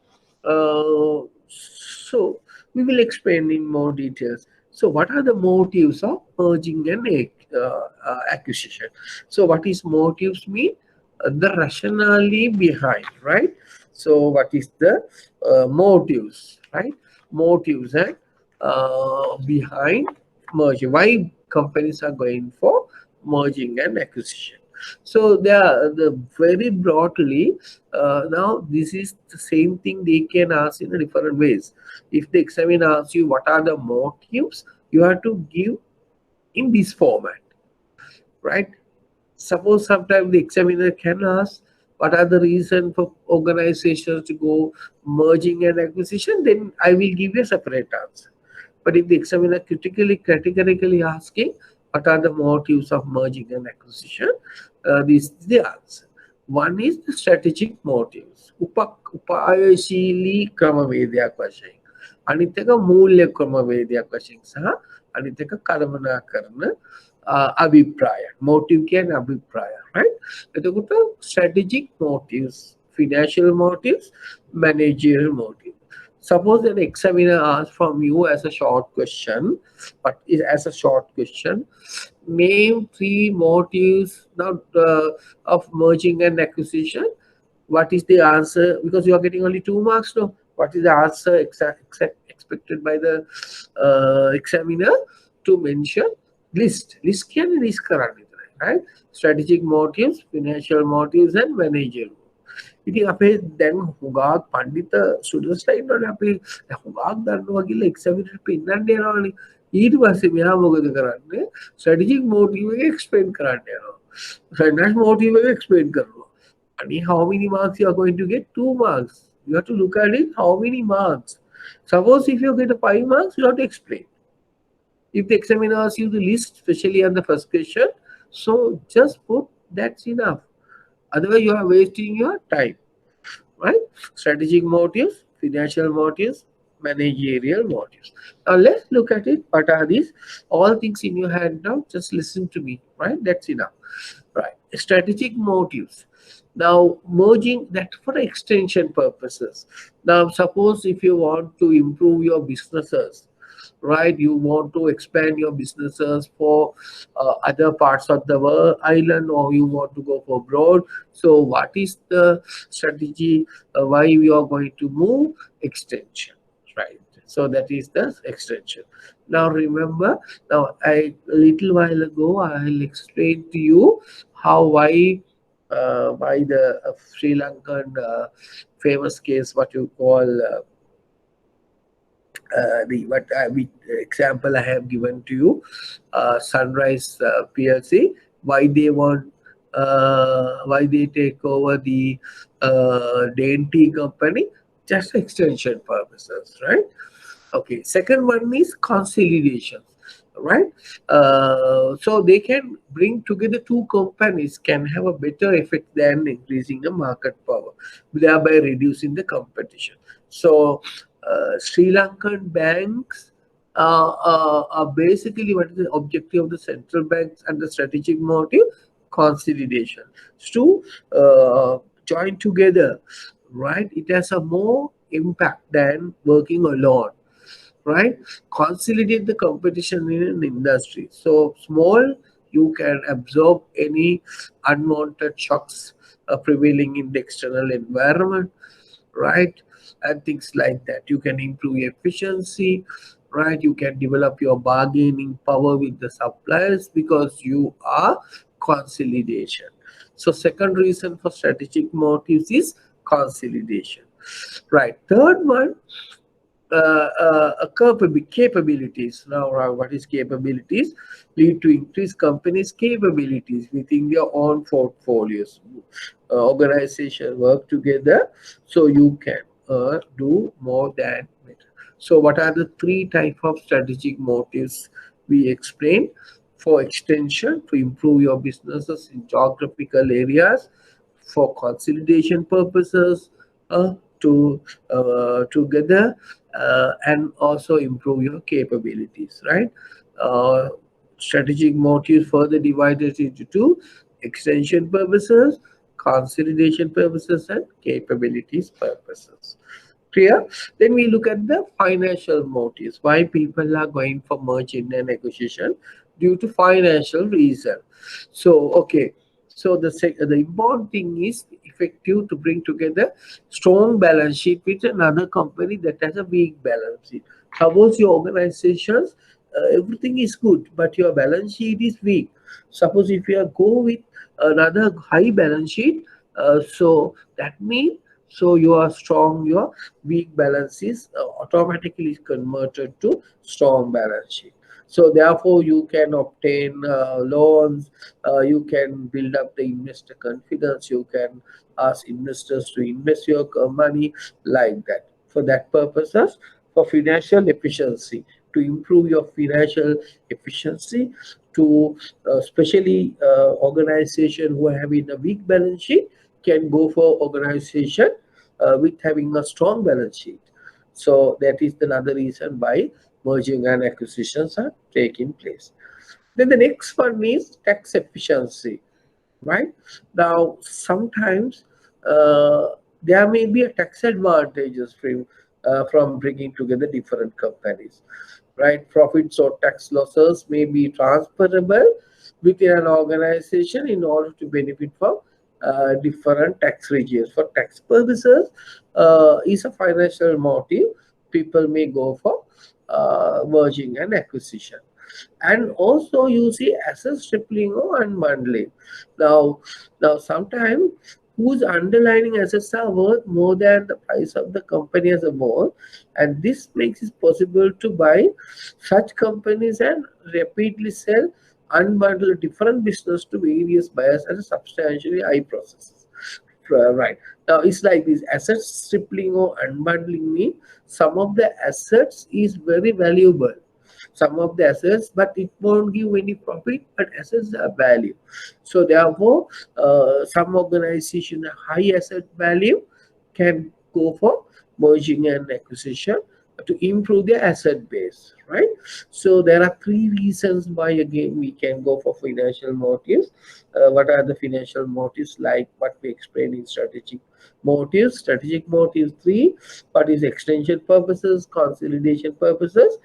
A: so we will explain in more details. So what are the motives of merging and acquisition? So what is motives mean? The rationale behind, right? So what is the motives, right? Motives and behind merging. Why companies are going for merging and acquisition? So they are the very broadly. Now this is the same thing they can ask in a different ways. If the examiner asks you what are the motives, you have to give in this format, right? Suppose sometimes the examiner can ask what are the reason for organizations to go merging and acquisition, then I will give you a separate answer. But if the examiner categorically asking what are the motives of merging and acquisition, this is the answer. One is the strategic motives. උපායශීලී ක්‍රමවේදයක් වශයෙන්. අනිත් එක මූල්‍ය ක්‍රමවේදයක් වශයෙන් සහ අනිත් එක කළමනාකරන අභිප්‍රාය. Motive කියන්නේ අභිප්‍රාය, right? එතකොට strategic motives, financial motives, managerial motives. Suppose an examiner asks from you as a short question, but is as a short question, name three motives now of merging and acquisition. What is the answer? Because you are getting only 2 marks now. What is the answer expected by the examiner to mention? List can list කරන්න විතරයි, right? Strategic motives, financial motives, and managerial. ඉතින් අපේ දැන් හුඟක් පඬිත ස්ටුඩන්ට්ස්ලා ඉන්නවනේ අපි හුඟක් දන්නවා කියලා එක්සැමිනර් පෙන්නන්න යනවානේ ඊට පස්සේ මෙයා මොකද කරන්නේ ස්ට්‍රැටජික් මෝටිව් එක එක්ස්ප්ලেইন කරන්න යනවා ෆයිනෑන්ස් මෝටිව් එක එක්ස්ප්ලেইন කරනවා and how many marks you are going to get 2 marks you have to look at it how many marks suppose if you get a 5 marks you have to explain if the examiner asks you the list especially on the first question so just put that's enough. Otherwise, you are wasting your time, right? Strategic motives, financial motives, managerial motives. Now, let's look at it. What are these? All things in your hand now. Just listen to me, right? That's enough, right? Strategic motives. Now, merging that for extension purposes. Now, suppose if you want to improve your businesses, right? You want to expand your businesses for other parts of the world, island, or you want to go for abroad. So what is the strategy? Why we are going to move? Extension, right? So that is the extension. Now remember, now a little while ago I'll explain to you how why the Sri Lankan famous case, what you call the what which example I have given to you, Sunrise PLC, why they want, why they take over the DNT company, just extension purposes, right? Okay, second one is consolidation, right? So they can bring together two companies can have a better effect than increasing the market power, thereby reducing the competition. So Sri Lankan banks Basically, what is the objective of the central banks and the strategic motive? Consolidation. To join together, right? It has a more impact than working alone, right? Consolidate the competition in an industry. So small, you can absorb any unwanted shocks prevailing in the external environment, right? And things like that. You can improve your efficiency, right? You can develop your bargaining power with the suppliers because you are consolidation. So second reason for strategic motives is consolidation, right? Third one, capabilities. Now, what is capabilities? Lead to increased companies' capabilities within their own portfolios. Organization work together so you can do more than better. So, what are the three type of strategic motives we explained? For extension, to improve your businesses in geographical areas, for consolidation purposes, to together, and also improve your capabilities, right? uh, Strategic motives further divided into two: extension purposes, consolidation purposes, and capabilities purposes. Clear? Then we look at the financial motives. Why people are going for merger and acquisition? Due to financial reason. So, okay. So the important thing is effective to bring together strong balance sheet with another company that has a weak balance sheet. Suppose your organizations, everything is good, but your balance sheet is weak. Suppose if you are go with another high balance sheet, so that means, so you are strong, your weak balance is automatically converted to strong balance sheet. So therefore you can obtain loans, you can build up the investor confidence, you can ask investors to invest your money, like that. For that purposes, for financial efficiency, to improve your financial efficiency, to especially organization who have in a weak balance sheet can go for organization with having a strong balance sheet. So that is another reason why merging and acquisitions are taking place. Then the next one is tax efficiency, right? Now, sometimes there may be a tax advantages from bringing together different companies, right? Profits or tax losses may be transferable within an organization in order to benefit from different tax regimes. For tax purposes, is a financial motive. People may go for merging and acquisition. And also you see asset tripling or unbundling. Now, now sometimes whose underlying assets are worth more than the price of the company as a whole, and this makes it possible to buy such companies and rapidly sell, unbundle different business to various buyers at a substantially high process. Right. Now it's like this: asset tripling or unbundling mean some of the assets is very valuable, some of the assets, but it won't give any profit, but assets are value. So therefore, some organization high asset value can go for merging and acquisition to improve their asset base, right? So there are three reasons why again we can go for financial motives. What are the financial motives? Like what we explained in strategic motives. Strategic motives three: what is extension purposes, consolidation purposes,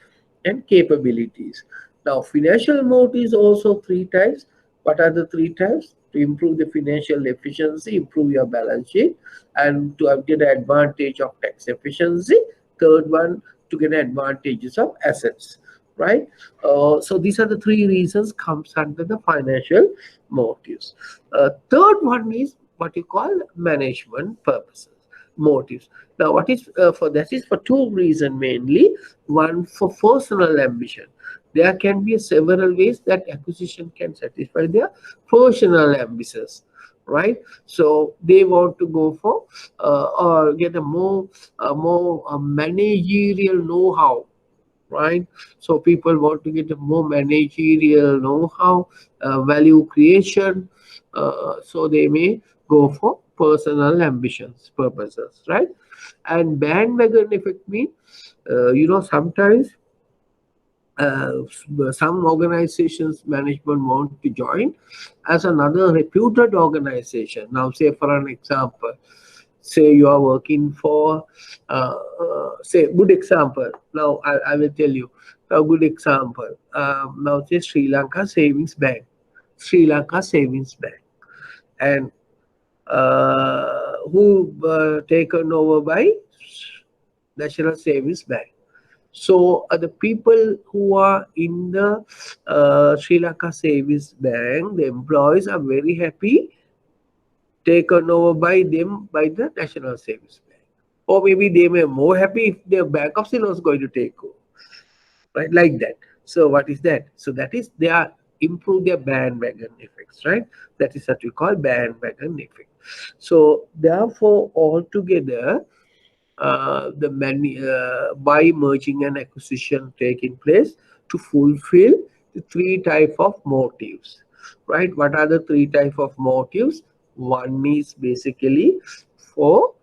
A: and capabilities. Now, financial motives also three types. What are the three types? To improve the financial efficiency, improve your balance sheet, and to get the advantage of tax efficiency. Third one, to get advantages of assets, right? So these are the three reasons comes under the financial motives. Third one is what you call management purposes, motives. Now, what is for that is for two reasons mainly. One, for personal ambition. There can be several ways that acquisition can satisfy their personal ambitions, right? So they want to go for or get a more managerial know-how, right? So people want to get a more managerial know-how, value creation. So they may go for personal ambitions purposes, right? And bandwagon effect means, sometimes some organizations management want to join as another reputed organization. Now, say for an example, say you are working for, say, good example. Now, I will tell you a good example. Now, say Sri Lanka Savings Bank, Sri Lanka Savings Bank, and who taken over by National Savings Bank. So the people who are in the Sri Lanka Savings Bank, the employees are very happy taken over by them by the National Savings Bank. Or maybe they may more happy if their bank of Ceylon is going to take over, right? Like that. So what is that? So that is they are improve their bandwagon effects, right? That is what we call bandwagon effect. So therefore, altogether, by merging and acquisition taking place to fulfill the three type of motives, right? What are the three type of motives? One is basically for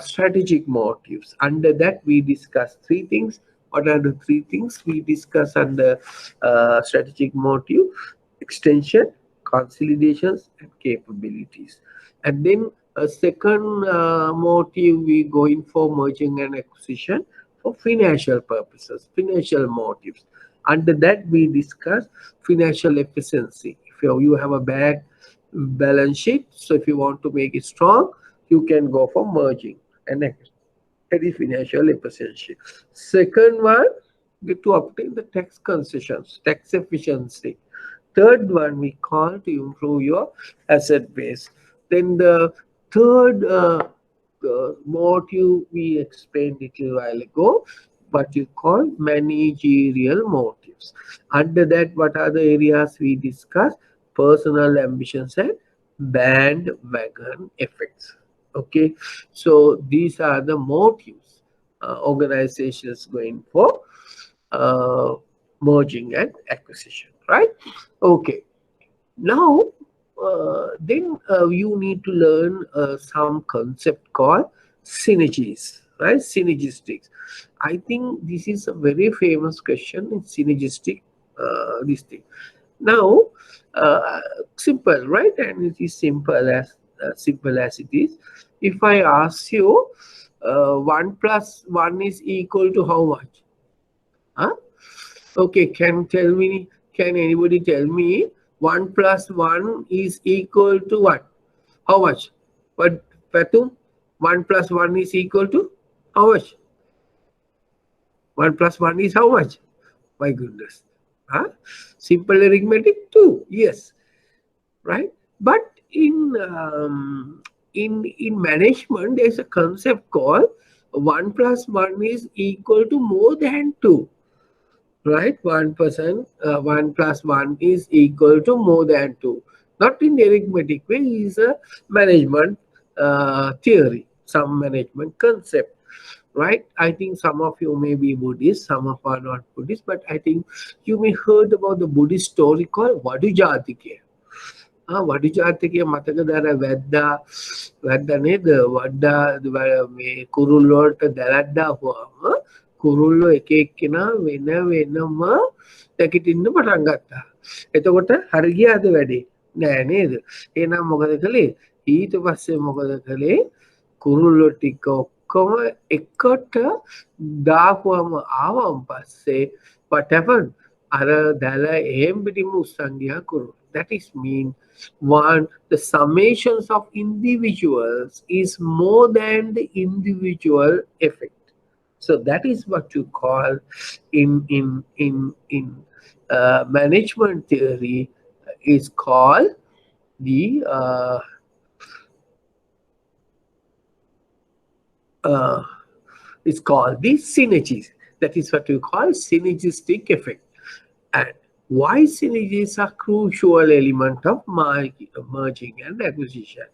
A: strategic motives. Under that, we discuss three things. What are the three things we discuss under strategic motive? Extension, consolidations, and capabilities. And then a second motive, we going for merging and acquisition for financial purposes, financial motives. Under that, we discuss financial efficiency. If you have a bad balance sheet, so if you want to make it strong, you can go for merging and any financial efficiency. Second one, get to obtain the tax concessions, tax efficiency. Third one, we call to improve your asset base. Then the third motive we explained a little while ago, what you call managerial motives. Under that, what are the areas we discuss? Personal ambitions and bandwagon effects. Okay, so these are the motives organizations going for uh, merging and acquisition, right? Okay, now then you need to learn some concept called synergies, right? Synergistics. I think this is a very famous question in synergistic this thing. Now, simple, right? And it is simple as it is. If I ask you, 1 plus 1 is equal to how much? Huh? Okay, can anybody tell me 1 plus 1 is equal to what? How much? But Patum, 1 plus 1 is equal to how much? 1 plus 1 is how much? My goodness. Huh? Simple arithmetic too. Yes, right. But in management, there's a concept called 1 plus 1 is equal to more than 2. Right, 1%, 1 plus 1 is equal to more than 2. Not in the arithmetic way, is a management theory, some management concept, right? I think some of you may be Buddhist, some of are not Buddhist, but I think you may heard about the Buddhist story called Vadujatike. වඩු ජාතකය මතකද අර වැද්දා නේද වඩා මේ කුරුල්ලෝට දැලැද්දාහුවාම කුරුල්ලෝ එක එක්කෙනා වෙන වෙනම නැගිටින්න පටන් ගත්තා. එතකොට හරි ගියාද වැඩේ? නෑ නේද? එහෙනම් මොකද කළේ? ඊට පස්සේ මොකද කළේ? කුරුල්ලෝ ටික ඔක්කොම එකට දාපුවම ආවම පස්සේ what happened? අර දැල එහෙම් පිටින්ම උස්සන් ගියා කුරුල්ලෝ. That is mean one, the summations of individuals is more than the individual effect. So that is what you call in management theory is called the it's called the synergies. That is what you call synergistic effect. And why synergies are crucial element of merging and acquisition,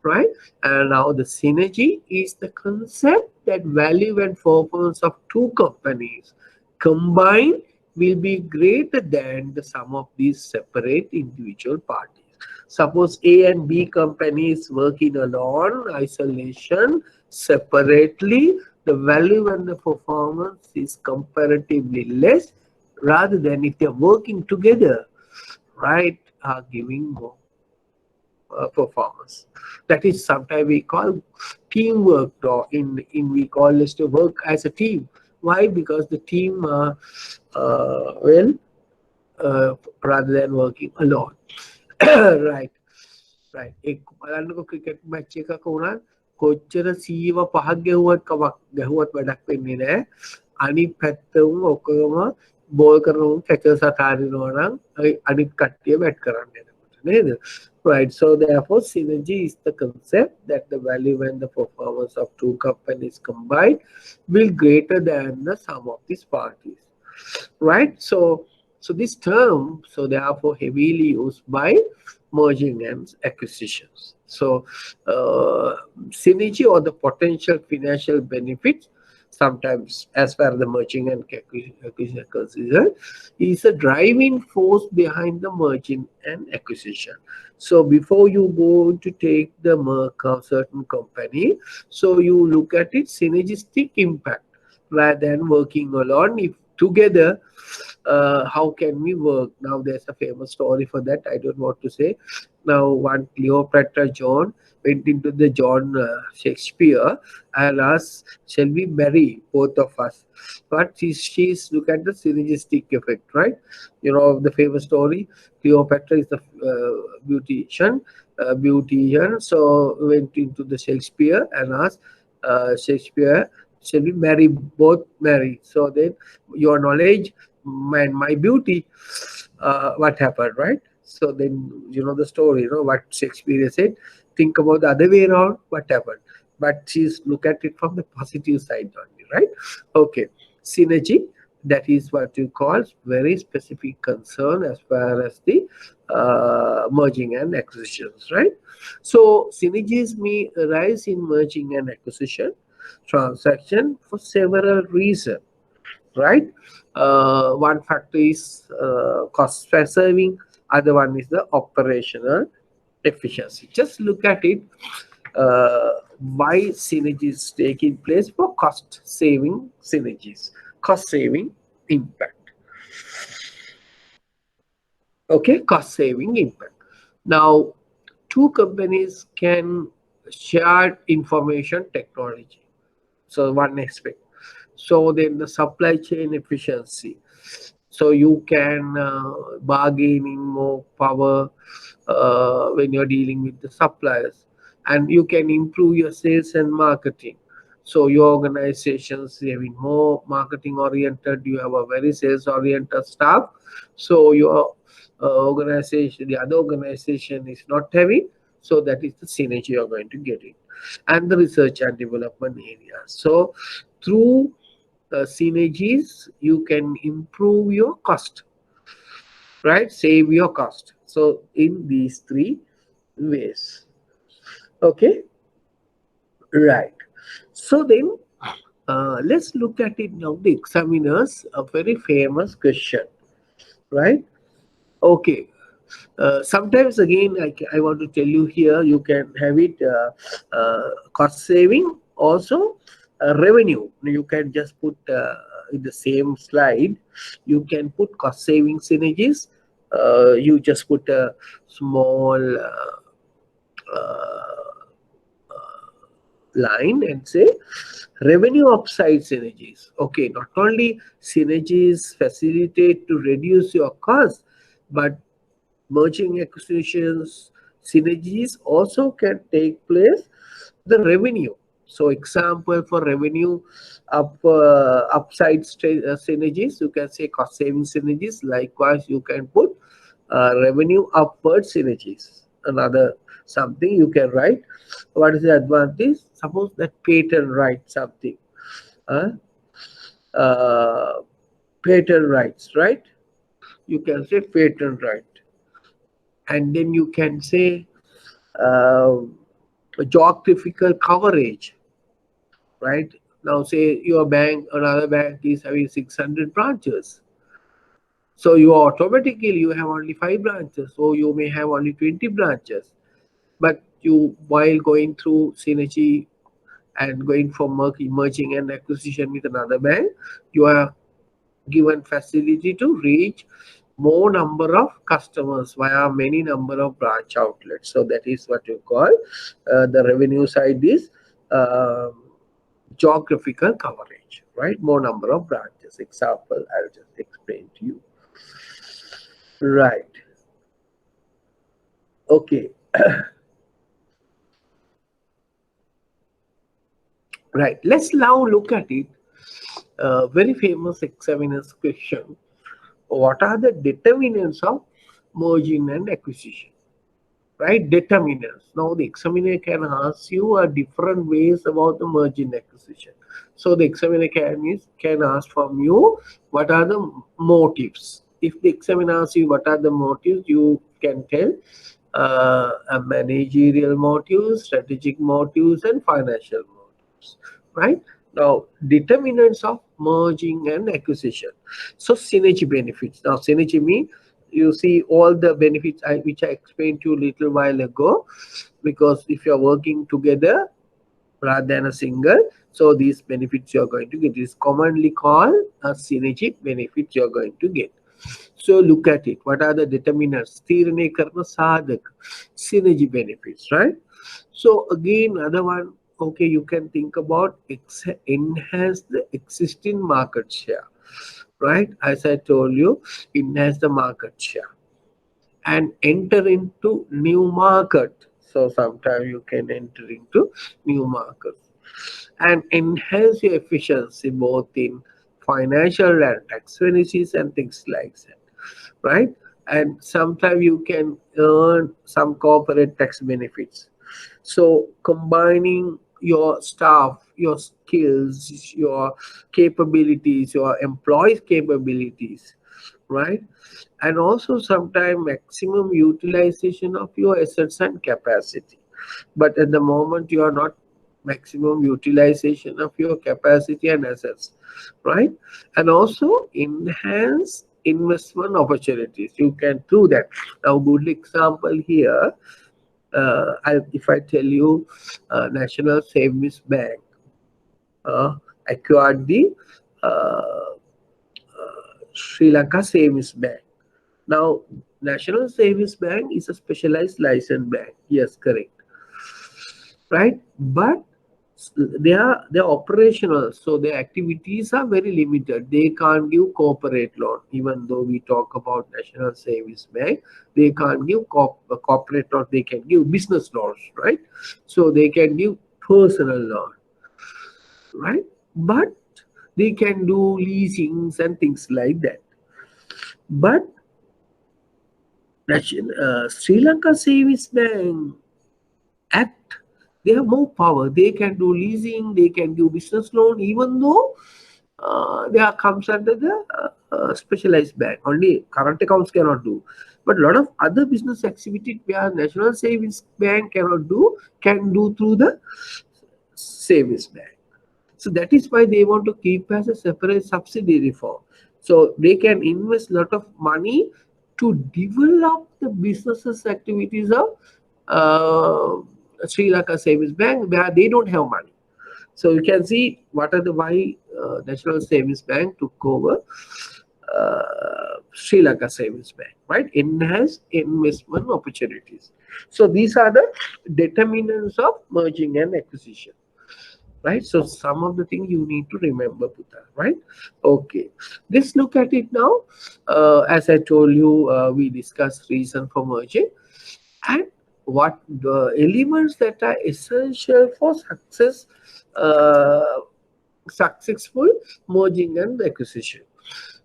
A: right? And now the synergy is the concept that value and performance of two companies combined will be greater than the sum of these separate individual parties. Suppose A and B companies working alone, isolation, separately, the value when the performance is comparatively less, rather than if they're working together, right, are giving more performance. That is sometimes we call teamwork, or in we call this to work as a team. Why? Because the team well, rather than working alone. Right. right. එක් බලන්නකො cricket match එකක වුණත් කොච්චර 105ක් ගැහුවත් කමක් ගැහුවත් වැඩක් වෙන්නේ නැහැ. අනිත් පැත්ත උන් ඔක්කොම බෝල් කරන උන් කැචර්ස් අතාරිනවා නම් අනිත් කට්ටිය බැට් කරන්න එනකොට නේද? Right. So therefore, synergy is the concept that the value when the performance of two companies combined will greater than the sum of these parties. Right. So this term, so therefore heavily used by merging and acquisitions. So synergy or the potential financial benefits, sometimes as far as the merging and acquisition is a driving force behind the merging and acquisition. So before you go to take the merge of certain company, so you look at its synergistic impact rather than working alone. If together, how can we work? Now there's a famous story for that. I don't want to say. Now one Cleopatra John went into the John Shakespeare and asked, "Shall we marry both of us?" But she's look at the synergistic effect, right? You know the famous story. Cleopatra is the beautician. So went into the Shakespeare and asked Shakespeare, "Shall we marry both marry?" So then your knowledge and my beauty, what happened, right? So then you know the story, you know what Shakespeare said. Think about the other way around, what happened. But she's look at it from the positive side only, right? Okay, synergy. That is what you call very specific concern as far as the merging and acquisitions, right? So synergies may arise in merging and acquisition transaction for several reasons, right? One factor is cost saving, other one is the operational efficiency. Just look at it. Why synergies taking place for cost saving synergies, cost saving impact. Okay, cost saving impact. Now, two companies can share information technology. So one aspect. So then the supply chain efficiency. So you can bargaining more power when you're dealing with the suppliers, and you can improve your sales and marketing. So your organizations having more marketing oriented, you have a very sales oriented staff. So your organization, the other organization is not having. So that is the synergy you're going to get it, and the research and development area. So through synergies, you can improve your cost, right? Save your cost. So in these three ways. Okay, right. So then let's look at it now. The examiners, a very famous question, right? Okay. Sometimes again, I want to tell you here, you can have it cost saving, also revenue. You can just put in the same slide, you can put cost saving synergies. You just put a small uh, line and say revenue upside synergies. Okay, not only synergies facilitate to reduce your cost, but merging acquisitions synergies also can take place the revenue. So example for revenue upside synergies, you can say cost saving synergies. Likewise, you can put revenue upward synergies. Another something you can write. What is the advantage? Suppose that patent right something. Uh, uh, Patent rights, right? You can say patent right, and then you can say uh, geographical coverage, right? Now say your bank, another bank is having 600 branches. So you automatically you have only 5 branches, so you may have only 20 branches. But you, while going through synergy and going for merging and acquisition with another bank, you are given facility to reach more number of customers via many number of branch outlets. So that is what you call the revenue side is um geographical coverage, right? More number of branches. Example, I'll just explain to you. Right. Okay. Right. Let's now look at it. Very famous examiner's question. What are the determinants of merging and acquisition? Right? Determinants. Now the examiner can ask you different ways about the merging acquisition. So the examiner can ask from you what are the motives. If the examiner asks you what are the motives, you can tell a managerial motives, strategic motives, and financial motives. Right? Now, determinants of merging and acquisition. So, synergy benefits. Now, synergy means you see all the benefits which I explained to you a little while ago. Because if you are working together rather than a single, so these benefits you are going to get is commonly called a synergy benefit you are going to get. So look at it. What are the determinants? Tirane karna sadhak, synergy benefits, right? So again, another one. Okay, you can think about enhance the existing market share, right? As I told you, enhance the market share and enter into new market. So sometimes you can enter into new markets and enhance your efficiency both in financial and tax benefits and things like that, right? And sometimes you can earn some corporate tax benefits. So combining your staff, your skills, your capabilities, your employees' capabilities, right? And also sometimes maximum utilization of your assets and capacity. But at the moment you are not maximum utilization of your capacity and assets, right? And also enhance investment opportunities. You can do that. Now, good example here. If I tell you, National Savings Bank uh, acquired the uh, Sri Lanka Savings Bank. Now, National Savings Bank is a specialized license bank. Yes, correct. Right? But they are operational, so their activities are very limited. They can't give corporate loan, even though we talk about National Savings Bank. They can't give corporate loan. They can give business loans, right? So they can give personal loan, right? But they can do leasings and things like that. But Sri Lanka Savings Bank Act, they have more power. They can do leasing, they can do business loan, even though they are comes under the specialized bank. Only current accounts cannot do. But a lot of other business activity where National Savings Bank cannot do, can do through the savings bank. So that is why they want to keep as a separate subsidiary form. So they can invest a lot of money to develop the businesses activities of Sri Lanka Savings Bank where they don't have money. So you can see what are the why National Savings Bank took over Sri Lanka Savings Bank, right? Enhanced investment opportunities. So these are the determinants of merging and acquisition, right? So some of the things you need to remember, Puta, right? Okay, let's look at it now. As I told you, we discussed reason for merging and what the elements that are essential for uh, successful merging and acquisition.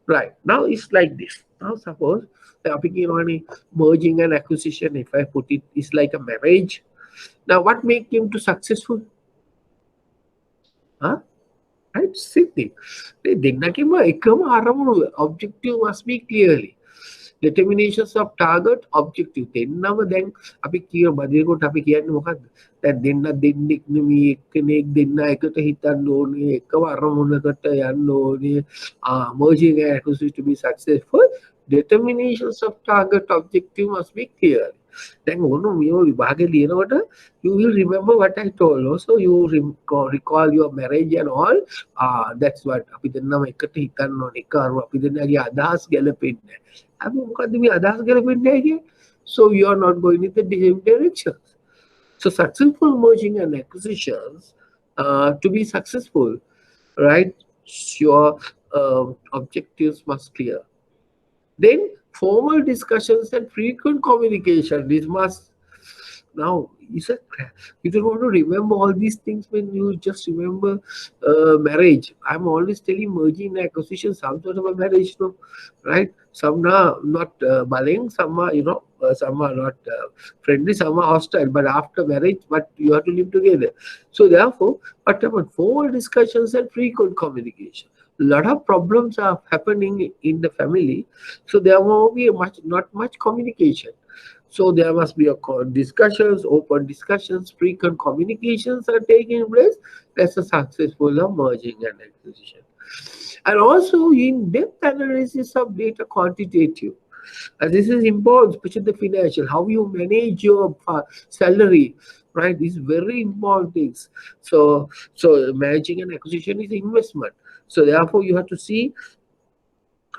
A: Right now, it's like this. Now, suppose merging and acquisition. If I put it, is like a marriage. Now, what make him to successful? Huh? Right? Same thing. දෙන්නගෙම එකම අරමුණු objective must be clearly. Determinations of target objective දෙන්නම දැන් අපි කියන බදිනකොට අපි කියන්නේ මොකද්ද? දැන් දෙන්න දෙන්නෙක් නෙමෙයි එක්කෙනෙක් දෙන්න එකට හිතන්න ඕනේ එකම අරමුණකට යන්න ඕනේ. Merging and acquisition to be successful, determinations of target objective must be clear. Then you will remember what I told. Also, you recall your marriage and all. That's what. අපි දෙන්නම එකට හිතන්න ඕනේ. එක අරුව අපි දෙන්නගේ අදහස් ගැලපෙන්නේ. අපි මොකද්ද මේ අදහස් ගැලපෙන්නේ නැහැ. So you are not going in the same direction. So successful merging and acquisitions, to be successful, right? Your objectives must clear. Then formal discussions and frequent communication. This must now is a you don't want to remember all these things when you just remember marriage. I'm always telling merging and acquisition, some sort of a marriage, no, right? Some are not bullying, some are some are not friendly, some are hostile. But after marriage, but you have to live together. So therefore, what about formal discussions and frequent communication? A lot of problems are happening in the family, so there will be not much communication. So there must be a discussions, open discussions, frequent communications are taking place. That's a successful merging and acquisition. And also in-depth analysis of data quantitative. And this is important, especially the financial, how you manage your salary, right? These very important things. So managing an acquisition is investment. So therefore you have to see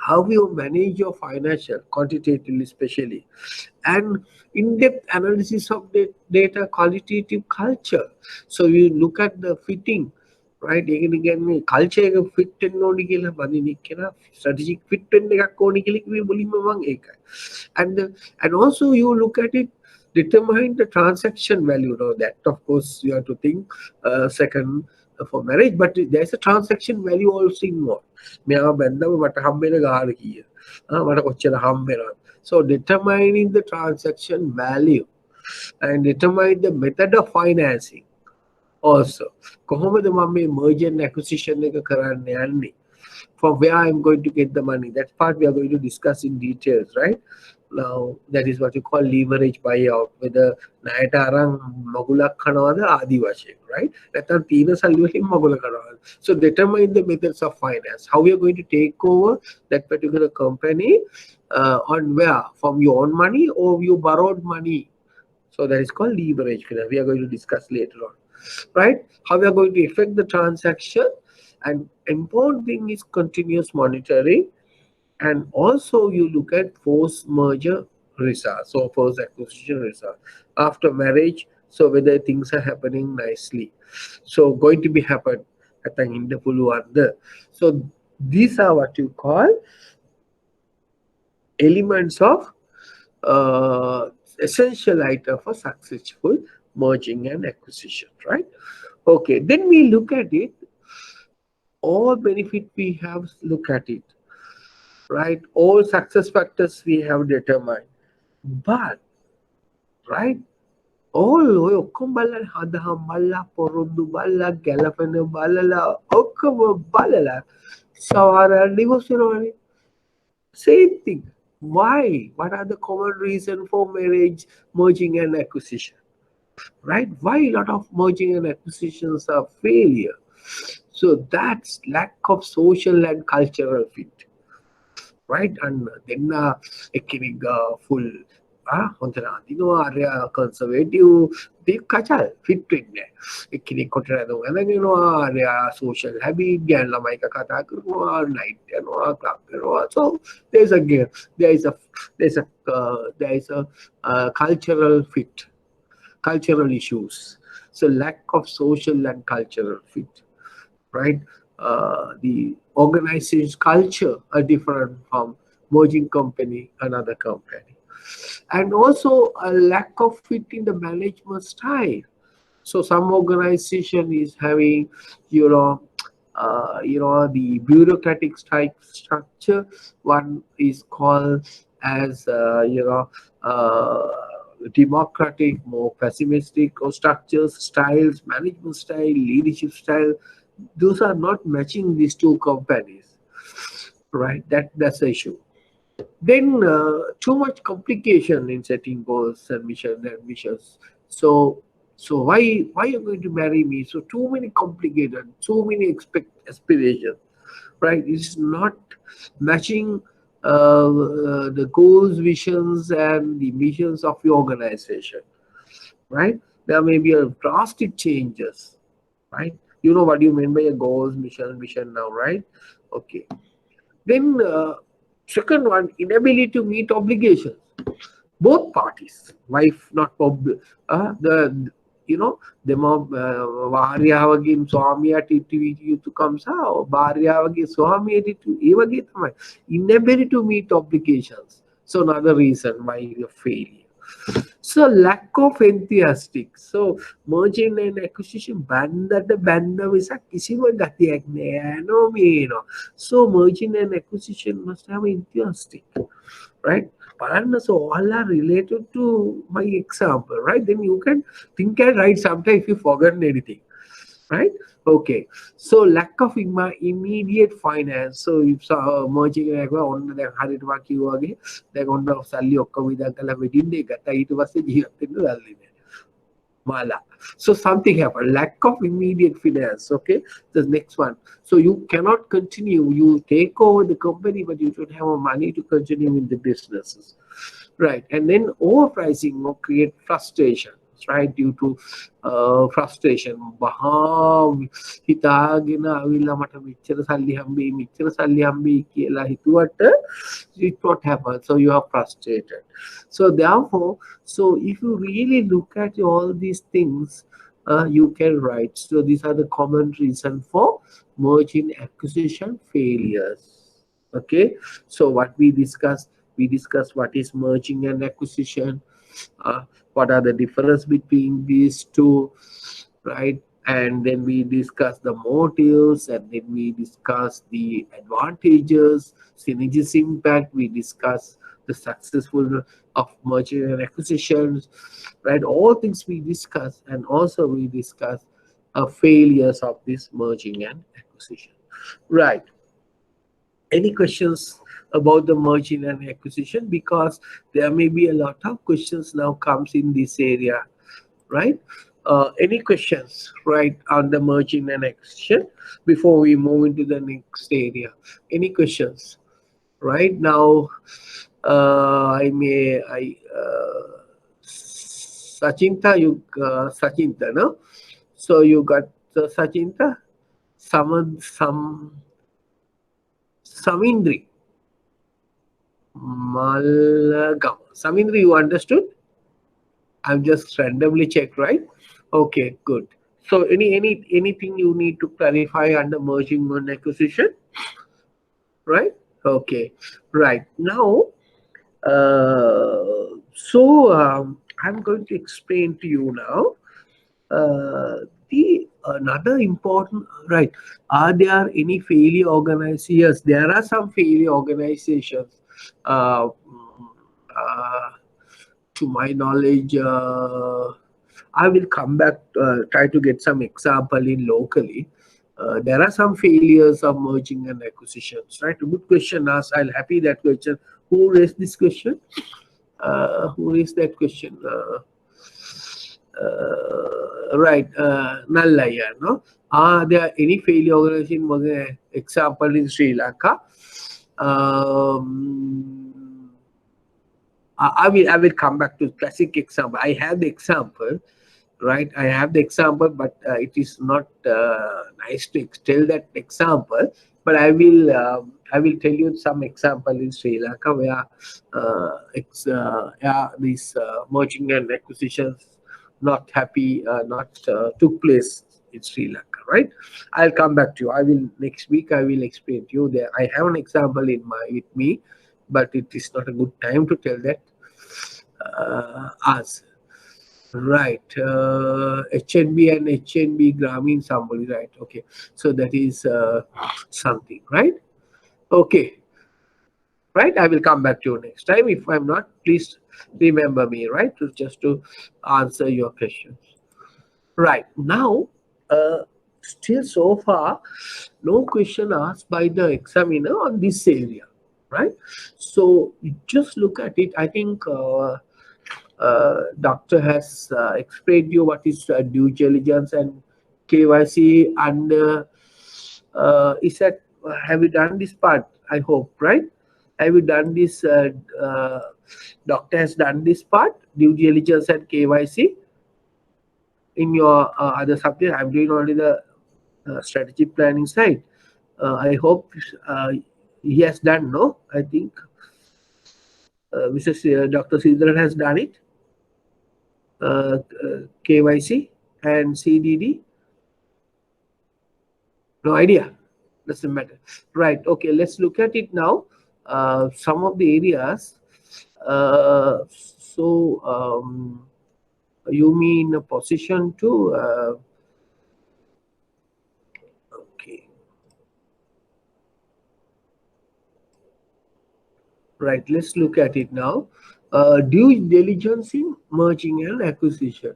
A: how you manage your financial quantitatively, especially, and in-depth analysis of the data qualitative culture. So you look at the fitting, right? Again, culture fit strategic fit and also you look at it, determine the transaction value. Now that of course you have to think second for marriage, but there's a transaction value also involved. So determining the transaction value and determine the method of financing also. කොහොමද මම මේ merger and acquisition එක කරන්න යන්නේ? From where I'm going to get the money. That part we are going to discuss in details, right? Now that is what you call leverage buyout. Whether ණයට අරන් මගුලක් කනවද ආදි වශයෙන්, right? නැත්නම් තීන සල්ලි වලින් මගුල කරනවද? So determine the methods of finance. How we are going to take over that particular company on where? From your own money or you borrowed money. So that is called leverage. We are going to discuss later on, right? How we are going to effect the transaction. And important thing is continuous monitoring, and also you look at post merger results, so post acquisition results after marriage. So whether things are happening nicely, so going to be happen at the puluwanda. So these are what you call elements of essential item for successful merging and acquisition, right? Okay, then we look at it. All benefit we have, look at it, right? All success factors we have determined, but right, all ඔක්කොම බලලා හදහම් බලලා පොරොන්දු බලලා ගැලපෙන බලලා ඔක්කොම බලලා සමහර divorce වෙනවනේ. Same thing. Why? What are the common reason for marriage, merging and acquisition? Right? Why a lot of merging and acquisitions are failure? So that's lack of social and cultural fit. Right? And then ekinig full හොඳට අඳිනවා අරයා කන්සර්වේටිව් දෙයක් කචල් fit වෙන්නේ නැහැ. එක්කෙනෙක් කොට ඇඳගෙනවා අරයා social habit ගැන ළමයි එක කතා කරනවා නයිට් යනවා ක්ලබ් කරනවා. So there is a cultural fit, cultural issues. So lack of social and cultural fit, right? The organization's culture are different from merging company, another company. And also a lack of fit in the management style. So some organization is having, the bureaucratic type structure. One is called as, democratic, more pessimistic or structures, styles, management style, leadership style. Those are not matching these two companies, right? That's the issue. Then too much complication in setting goals and missions. So why you're going to marry me? So too many complicated, too many aspirations, right? It's not matching the goals, visions, and the missions of your organization, right? There may be a drastic changes, right? You know what you mean by a goals, mission, vision now, right? Okay. Then second one, inability to meet obligations. Both parties, wife not the you know දෙම භාර්යාවගේ ස්වාමියාට යුතුකම් සහ භාර්යාවගේ ස්වාමියාට ඒ වගේ තමයි. Inability to meet obligations. So another reason why you're failure. So lack of enthusiastic. So merging and acquisition බන්දට විසක් කිසිම ගතියක් නෑ නෝ. So merging and acquisition must have enthusiastic, right? So all are related to my example, right? Then you can think and write sometime if you forgotten anything, right? Okay. So lack of immediate finance. So if merging on the Harit Waki wage, they're going to sally or with the Calavidin, it was a Mala. So something happened. Lack of immediate finance. Okay. The next one. So you cannot continue. You take over the company, but you don't have money to continue in the businesses. Right. And then overpricing will create frustration, right? Due to frustration. හිතාගෙන ආවිල්ලා මට මෙච්චර සල්ලි හම්බෙයි කියලා හිතුවට it won't happen. So you are frustrated. So therefore, so if you really look at all these things, you can write. So these are the common reasons for merging acquisition failures. Okay. So what we discussed what is merging and acquisition, what are the difference between these two, right? And then we discuss the motives, and then we discuss the advantages, synergies impact, we discuss the successful of merger and acquisitions, right? All things we discuss, and also we discuss failures of this merging and acquisition, right? Any questions about the merging and acquisition? Because there may be a lot of questions now comes in this area, right? Any questions, right, on the merging and acquisition before we move into the next area? Any questions? Right now, Sachinta, Sachinta, no? So you got Sachinta, Samindri, Malagam. Samindri, you understood? I've just randomly checked, right? Okay, good. So anything you need to clarify under merging and acquisition, right? Okay, right. Now, I'm going to explain to you now the another important, right? Are there any failure organizations? Yes, there are some failure organizations. To my knowledge, I will come back, try to get some example in locally. There are some failures of merging and acquisitions, right? A good question asked. I'll happy that question. Who raised this question? Who raised that question? Right, Nallaya, no? Are there any failure organization example in Sri Lanka? I will come back to classic example. I have the example, right? I have the example, but it is not nice to tell that example. But I will tell you some example in Sri Lanka where these merging and acquisitions not took place in Sri Lanka, right? I'll come back to you. I will next week. I will explain to you there. I have an example with me, but it is not a good time to tell that. Us, right? HNB and HNB Grameen somebody, right? Okay, so that is something, right? Okay, right? I will come back to you next time. If I'm not, please remember me, right? Just to answer your questions. Right now, still so far, no question asked by the examiner on this area, right? So just look at it. I think doctor has explained you what is due diligence and KYC, and is that have you done this part? I hope, right? Have you done this? Doctor has done this part, due diligence and KYC in your other subject. I'm doing only the strategic planning side. I hope he has done. No, I think Mr. Dr. Sridharan has done it. KYC and CDD. No idea. Doesn't matter. Right. Okay. Let's look at it now. Some of the areas. You mean a position to? Okay. Right. Let's look at it now. Due diligence in merging and acquisition.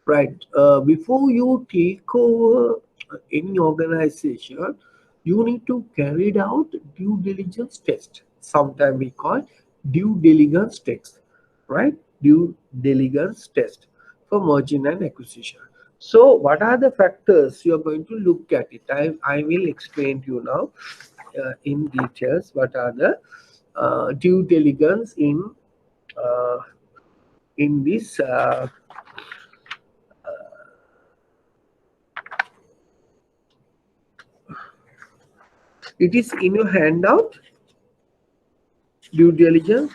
A: Right. Before you take over any organization, you need to carry out due diligence test. Sometimes we call due diligence test. Right. Due diligence test for merging and acquisition. So, what are the factors you are going to look at it? I will explain to you now in details what are the due diligence uh, in this. It is in your handout, due diligence.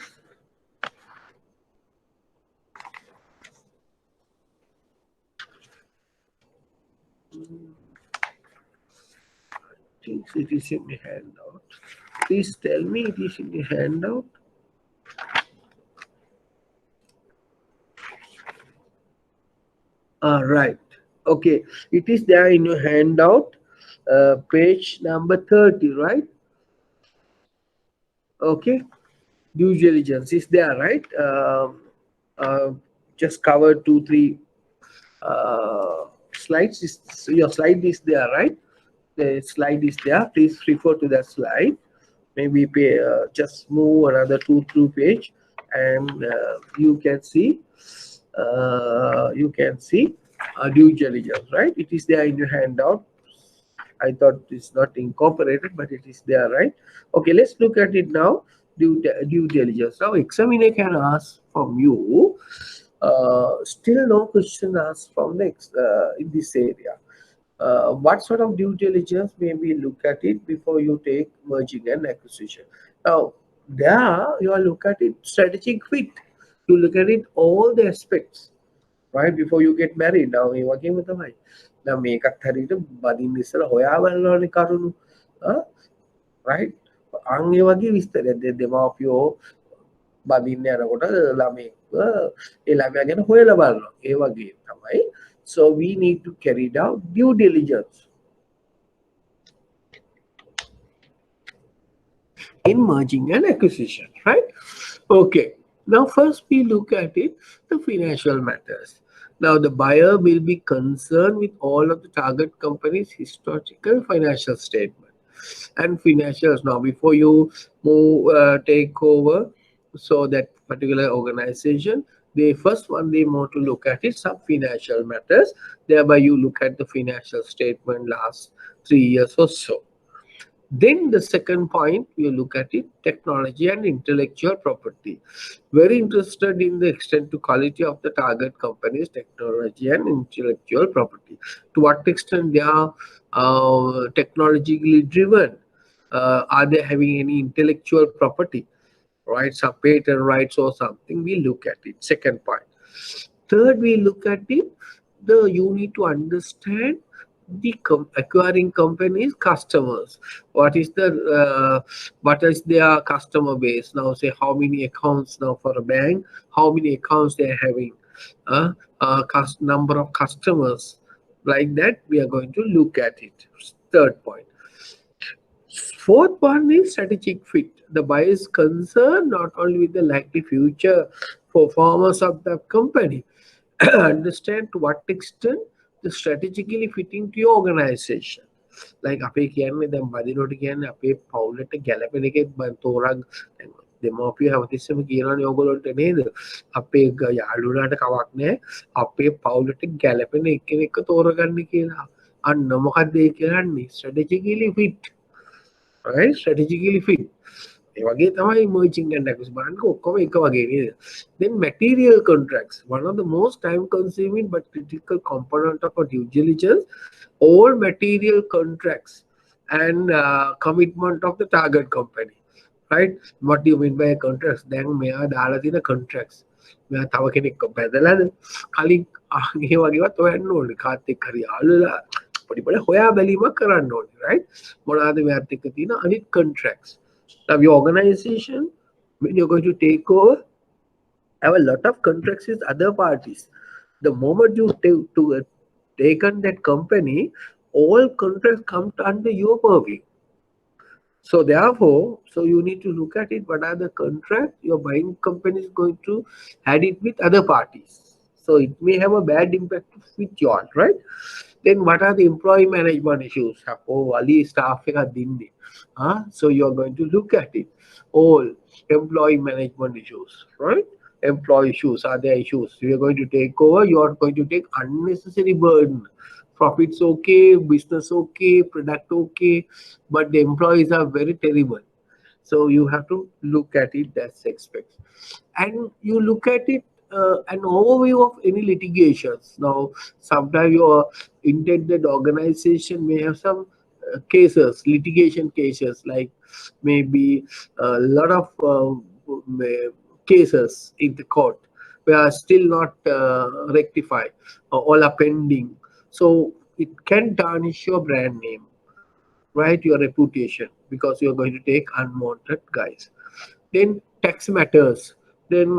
A: I think it is in the handout. Please tell me it is in the handout. Right. Okay. It is there in your handout, page number 30, right? Okay. Due diligence is there, right? Uh, just cover 2, 3 slides. Your slide is there, right? The slide is there. Please refer to that slide. Maybe just move another 2 page, and you can see due diligence, right? It is there in your handout. I thought it's not incorporated, but it is there, right? Okay, let's look at it now. Due diligence. Now, examiner can ask from you. Still no question asked from next in this area. What sort of due diligence maybe look at it before you take merging and acquisition? Now, there you are look at it strategic fit. You look at it all the aspects, right? Before you get married. Now, මේ වගේම තමයි. Now මේකත් හරියට බදින්න ඉස්සලා හොයා බලනවානේ කරුණු. Right? අන් ඒ වගේ විස්තරයක් දෙමාපියෝ බදින්න යනකොට ළමෙක්ව ඒ ළමයා ගැන හොයලා බලනවා. ඒ වගේ තමයි. So we need to carry out due diligence in merging and acquisition, right? Okay. Now first we look at it, the financial matters. Now the buyer will be concerned with all of the target company's historical financial statement and financials. Now before you move, take over, so that particular organization, the first one they want to look at is some financial matters. Thereby you look at the financial statement last 3 years or so. Then the second point, you look at it, technology and intellectual property. Very interested in the extent to quality of the target company's technology and intellectual property. To what extent they are technologically driven? Are they having any intellectual property? Right, some patent rights or something, we look at it. Second point. Third, we look at it, you need to understand the acquiring company's customers. What is their customer base? Now say how many accounts now for a bank, how many accounts they are having, number of customers, like that we are going to look at it. Third point. Fourth one is strategic fit. The buyer is concerned not only with the likely future performance of the company, understand to what extent the strategically fitting to your organization. Like අපේ කියන්නේ දැන් බදිනකොට කියන්නේ අපේ පවුලට ගැලපෙන එකෙක් තෝරන් දෙමෝපිය හැමතිස්සෙම කියනවානේ ඕගොල්ලන්ට නේද අපේ යාළුවලාට කවක් නැහැ අපේ පවුලට ගැලපෙන එක්කෙනෙක්ව තෝරගන්න කියලා. අන්න මොකක්ද ඒ කියන්නේ strategically fit. Right, strategically fit. ඒ වගේ තමයි merging and acquisition බලන්නකො ඔක්කොම එක වගේ නේද. Then material contracts, one of the most time consuming but critical component of a due diligence. All material contracts and commitment of the target company, right? What do you mean by contracts? දැන් මෙයා දාලා තියෙන contracts මෙයා තව කෙනෙක්ව බැදලාද කලින් ඒ වගේවත් හොයන්න ඕනේ කාත් එක්ක හරි යාළුවලා පොඩි පොඩි හොයා බැලීමක් කරන්න ඕනේ, right? මොනවාද මෙයාත් එක්ක තියෙන අනිත් contracts. Now your organization, when you're going to take over, have a lot of contracts with other parties. The moment you taken that company, all contracts come under your purview. So therefore, so you need to look at it. What are the contracts your buying company is going to had it with other parties? So it may have a bad impact with yours, right? Then what are the employee management issues? Oh, Ali staff එක දින්නේ. So you're going to look at it. All employee management issues, right? Employee issues, are there issues? You're going to take over, you're going to take unnecessary burden. Profits okay, business okay, product okay, but the employees are very terrible. So you have to look at it as aspects, and you look at it an overview of any litigations. Now, sometimes your intended organization may have some cases, litigation cases, like maybe a lot of cases in the court where are still not rectified, all are pending. So it can tarnish your brand name, right? Your reputation, because you're going to take unwanted guys. Then tax matters. Then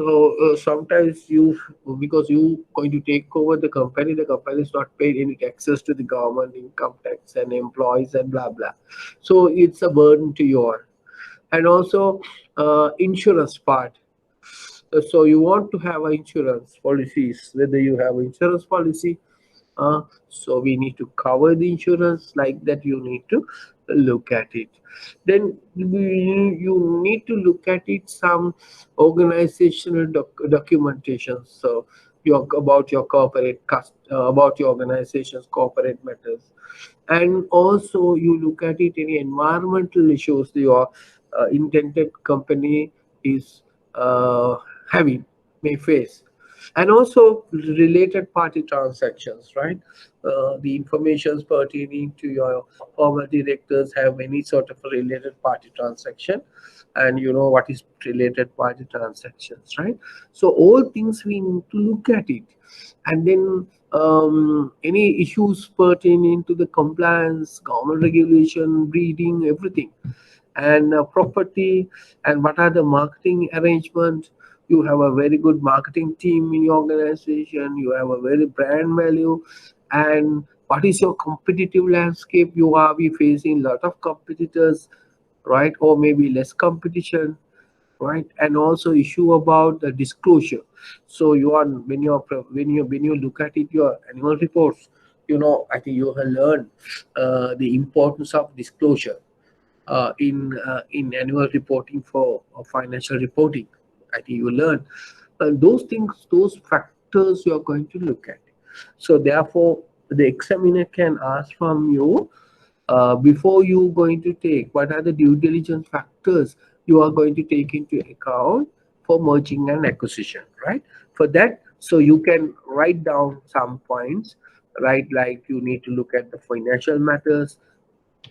A: sometimes you, because you going to take over the company is not paid any taxes to the government, income tax and employees and blah blah. So it's a burden to you all. And also insurance part. So you want to have insurance policies, whether you have insurance policy, so we need to cover the insurance like that. You need to look at it. Then you need to look at it some organizational documentation. So your about your corporate about your organization's corporate matters, and also you look at it any environmental issues your intended company is uh, having, may face, and also related party transactions, right? The informations pertaining to your former directors have any sort of a related party transaction, and you know what is related party transactions, right? So all things we need to look at it. And then any issues pertaining to the compliance, government regulation, breeding, everything, and property, and what are the marketing arrangements. You have a very good marketing team in your organization, you have a very brand value, and what is your competitive landscape. You are be facing a lot of competitors, right? Or maybe less competition, right? And also issue about the disclosure. So you are, when you look at it, your annual reports, you know, I think you have learned the importance of disclosure in annual reporting for financial reporting. I think you learn those things, those factors you are going to look at. So therefore, the examiner can ask from you before you going to take, what are the due diligence factors you are going to take into account for merging and acquisition, right? For that, so you can write down some points, right? Like you need to look at the financial matters,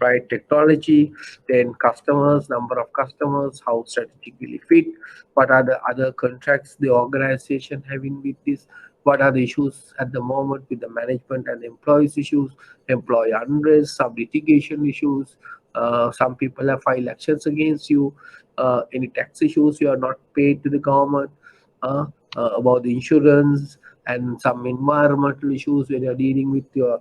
A: right? Technology, then customers, number of customers, how strategically fit, what are the other contracts the organization having with this, what are the issues at the moment with the management and employees issues, employee unrest, some litigation issues, some people have filed actions against you, any tax issues you are not paid to the government, uh, about the insurance, and some environmental issues when you're dealing with your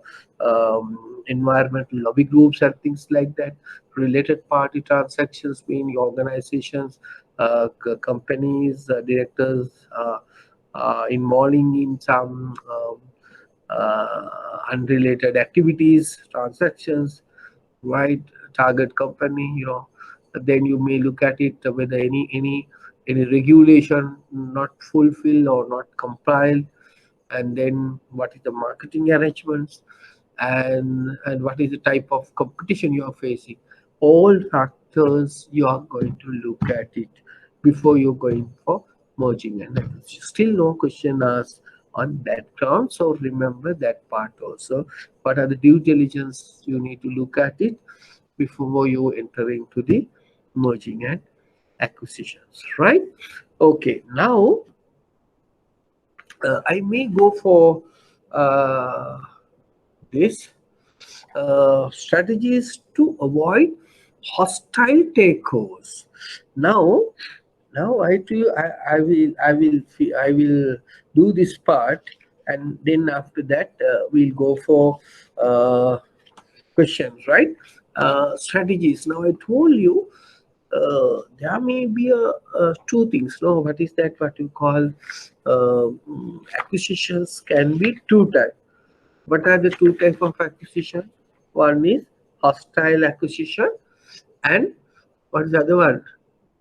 A: environmental lobby groups and things like that. Related party transactions between organizations, companies, directors involving in some unrelated activities, transactions, right? Target company, you know. Then you may look at it whether any regulation not fulfilled or not compiled, and then what is the marketing arrangements, and what is the type of competition you are facing. All factors you are going to look at it before you're going for merging and acquisition. Still no question asked on that term, so remember that part also. What are the due diligence you need to look at it before you enter into the merging and acquisitions, right? Okay, now I may go for uh, this strategies to avoid hostile takeovers. Now, now I will do this part, and then after that we'll go for uh, questions, right? Strategies. Now I told you there may be two things. No, what is that? What you call acquisitions can be two types. What are the two types of acquisition? One is hostile acquisition, and what is the other one?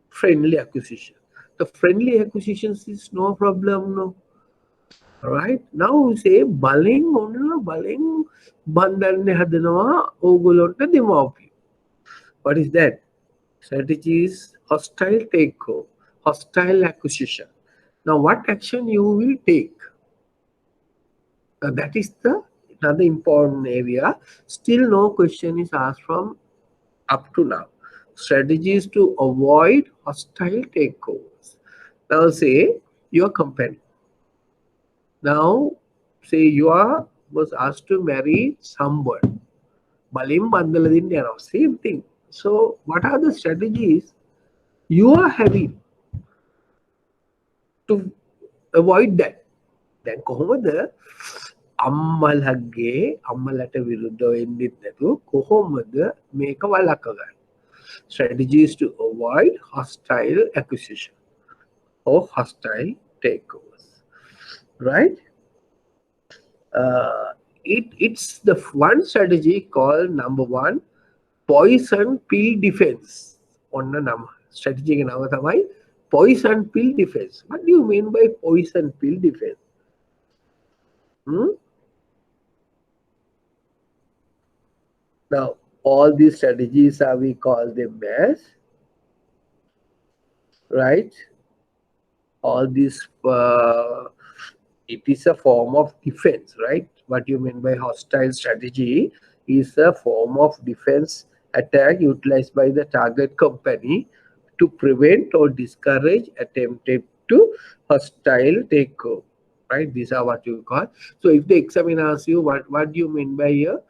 A: Friendly acquisition. The friendly acquisitions is no problem, no. Right? Now we say බලෙන් ඔන්න බලෙන් බන්ධන්න හදනවා ඕගොල්ලොන්ට දෙමව්පියෝ. What is that? Strategies hostile takeover, hostile acquisition. Now what action you will take? That is the another important area. Still no question is asked from up to now. Strategies to avoid hostile takeovers. Now say your company. Now say you are was asked to marry someone. Balim bandaladin yano. Same thing. So what are the strategies you are having to avoid that? Then කොහොමද අම්මලගේ අම්මලට විරුද්ධව වෙන්නෙත් නැතුව කොහොමද මේක වළක්වගන්නේ? Strategies to avoid hostile acquisition or hostile takeovers, right? It's the one strategy called number one poison pill defense. On the number strategy නම තමයි poison pill defense. What do you mean by poison pill defense? Now, all these strategies are, we call them as, right? All these, it is a form of defense, right? What you mean by hostile strategy is a form of defense attack utilized by the target company to prevent or discourage attempted to hostile takeover, right? These are what you call. So if the examiner asks you what do you mean by here?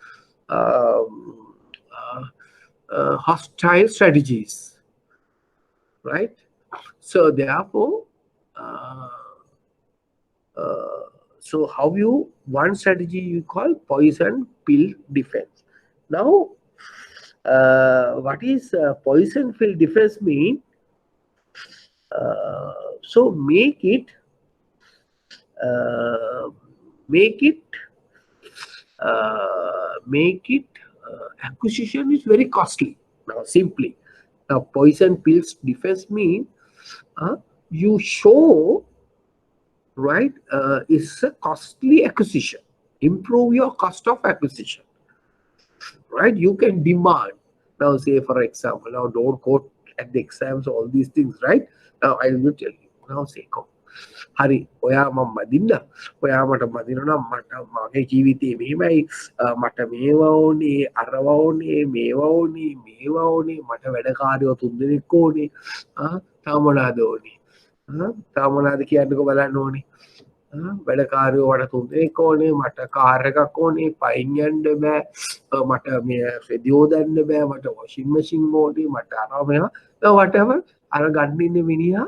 A: Hostile strategies, right? So therefore, so how you one strategy you call poison pill defense. Now, what is poison pill defense mean? So make it acquisition is very costly. Now simply, now poison pills defense mean you show, right, it's a costly acquisition. Improve your cost of acquisition, right? You can demand. Now say for example, now don't quote at the exams all these things, right? Now I will tell you. Now say come. හරි ඔයා මම මදින්න ඔයා මට මදිනවා නම් මට මගේ ජීවිතේ මෙහෙමයි මට මේවා ඕනේ අරවා ඕනේ මේවා ඕනේ මට වැඩකාරයෝ තුන් දෙනෙක් ඕනේ තව මොනවාද ඕනේ තව මොනවාද කියන්නකෝ බලන්න ඕනේ වැඩකාරයෝ මට තුන් දෙනෙක් ඕනේ මට කාර් එකක් ඕනේ පයින් යන්න බෑ මට මේ රෙදියෝ දාන්න බෑ මට වොෂින් මැෂින් ඕනේ මට අරවා මේවා whatever අර ගන්න ඉන්නේ මිනිහා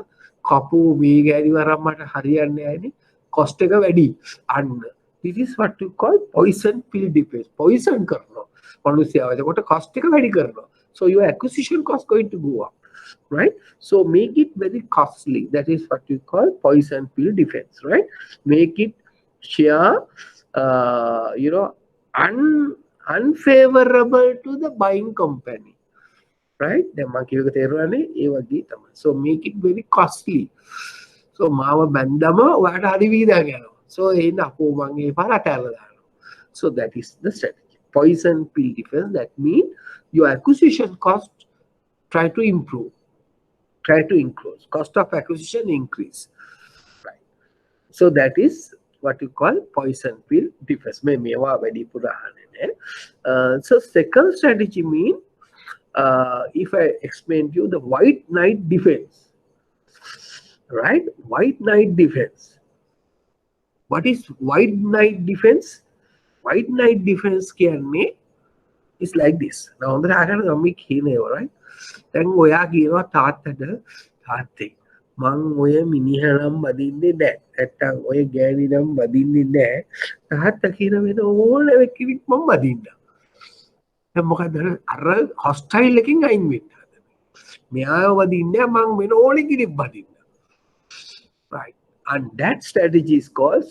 A: කපු මේ ගෑනි වරම් මට හරියන්නේ නැහැනේ cost එක වැඩි අන්න this is what you call poison pill defense poison කරනවා මිනිස්සයා එතකොට cost එක වැඩි කරනවා so your acquisition cost going to go up, right? So make it very costly. That is what you call poison pill defense, right? Make it share unfavorable to the buying company, right? So make it very costly. So මාව බැන්දම ඔයාට හරි වීදා යනවා. So එන්න අපෝ මං ඒ පාර අතහැරලා දානවා. So that is the strategy. Poison pill defense, that means your acquisition cost try to improve, try to increase. Cost of acquisition increase. Right. So that is what you call poison pill defense. So second strategy mean, if I explain to you the white knight defense, right? White knight defense. What is white knight defense? White knight defense කියන්නේ is like this. Now හොඳට අහගන්න ගම්මි කියනවා, right? දැන් ඔයා කියනවා තාත්තට තාත්තේ මං ඔය මිනිහනම් බදින්නේ නැහැ. නැත්තම් ඔය ගෑණි නම් බදින්නේ නැහැ. තාත්තා කියන වෙන ඕනෙම කෙනෙක් මං බදින්න. දැන් මොකද අර හොස්ටයිල් එකකින් අයින් වෙන්න. මෙයාව බදින්නේ මං වෙන ඕනෙ කෙනෙක් බදින්න. Right. And that strategy is called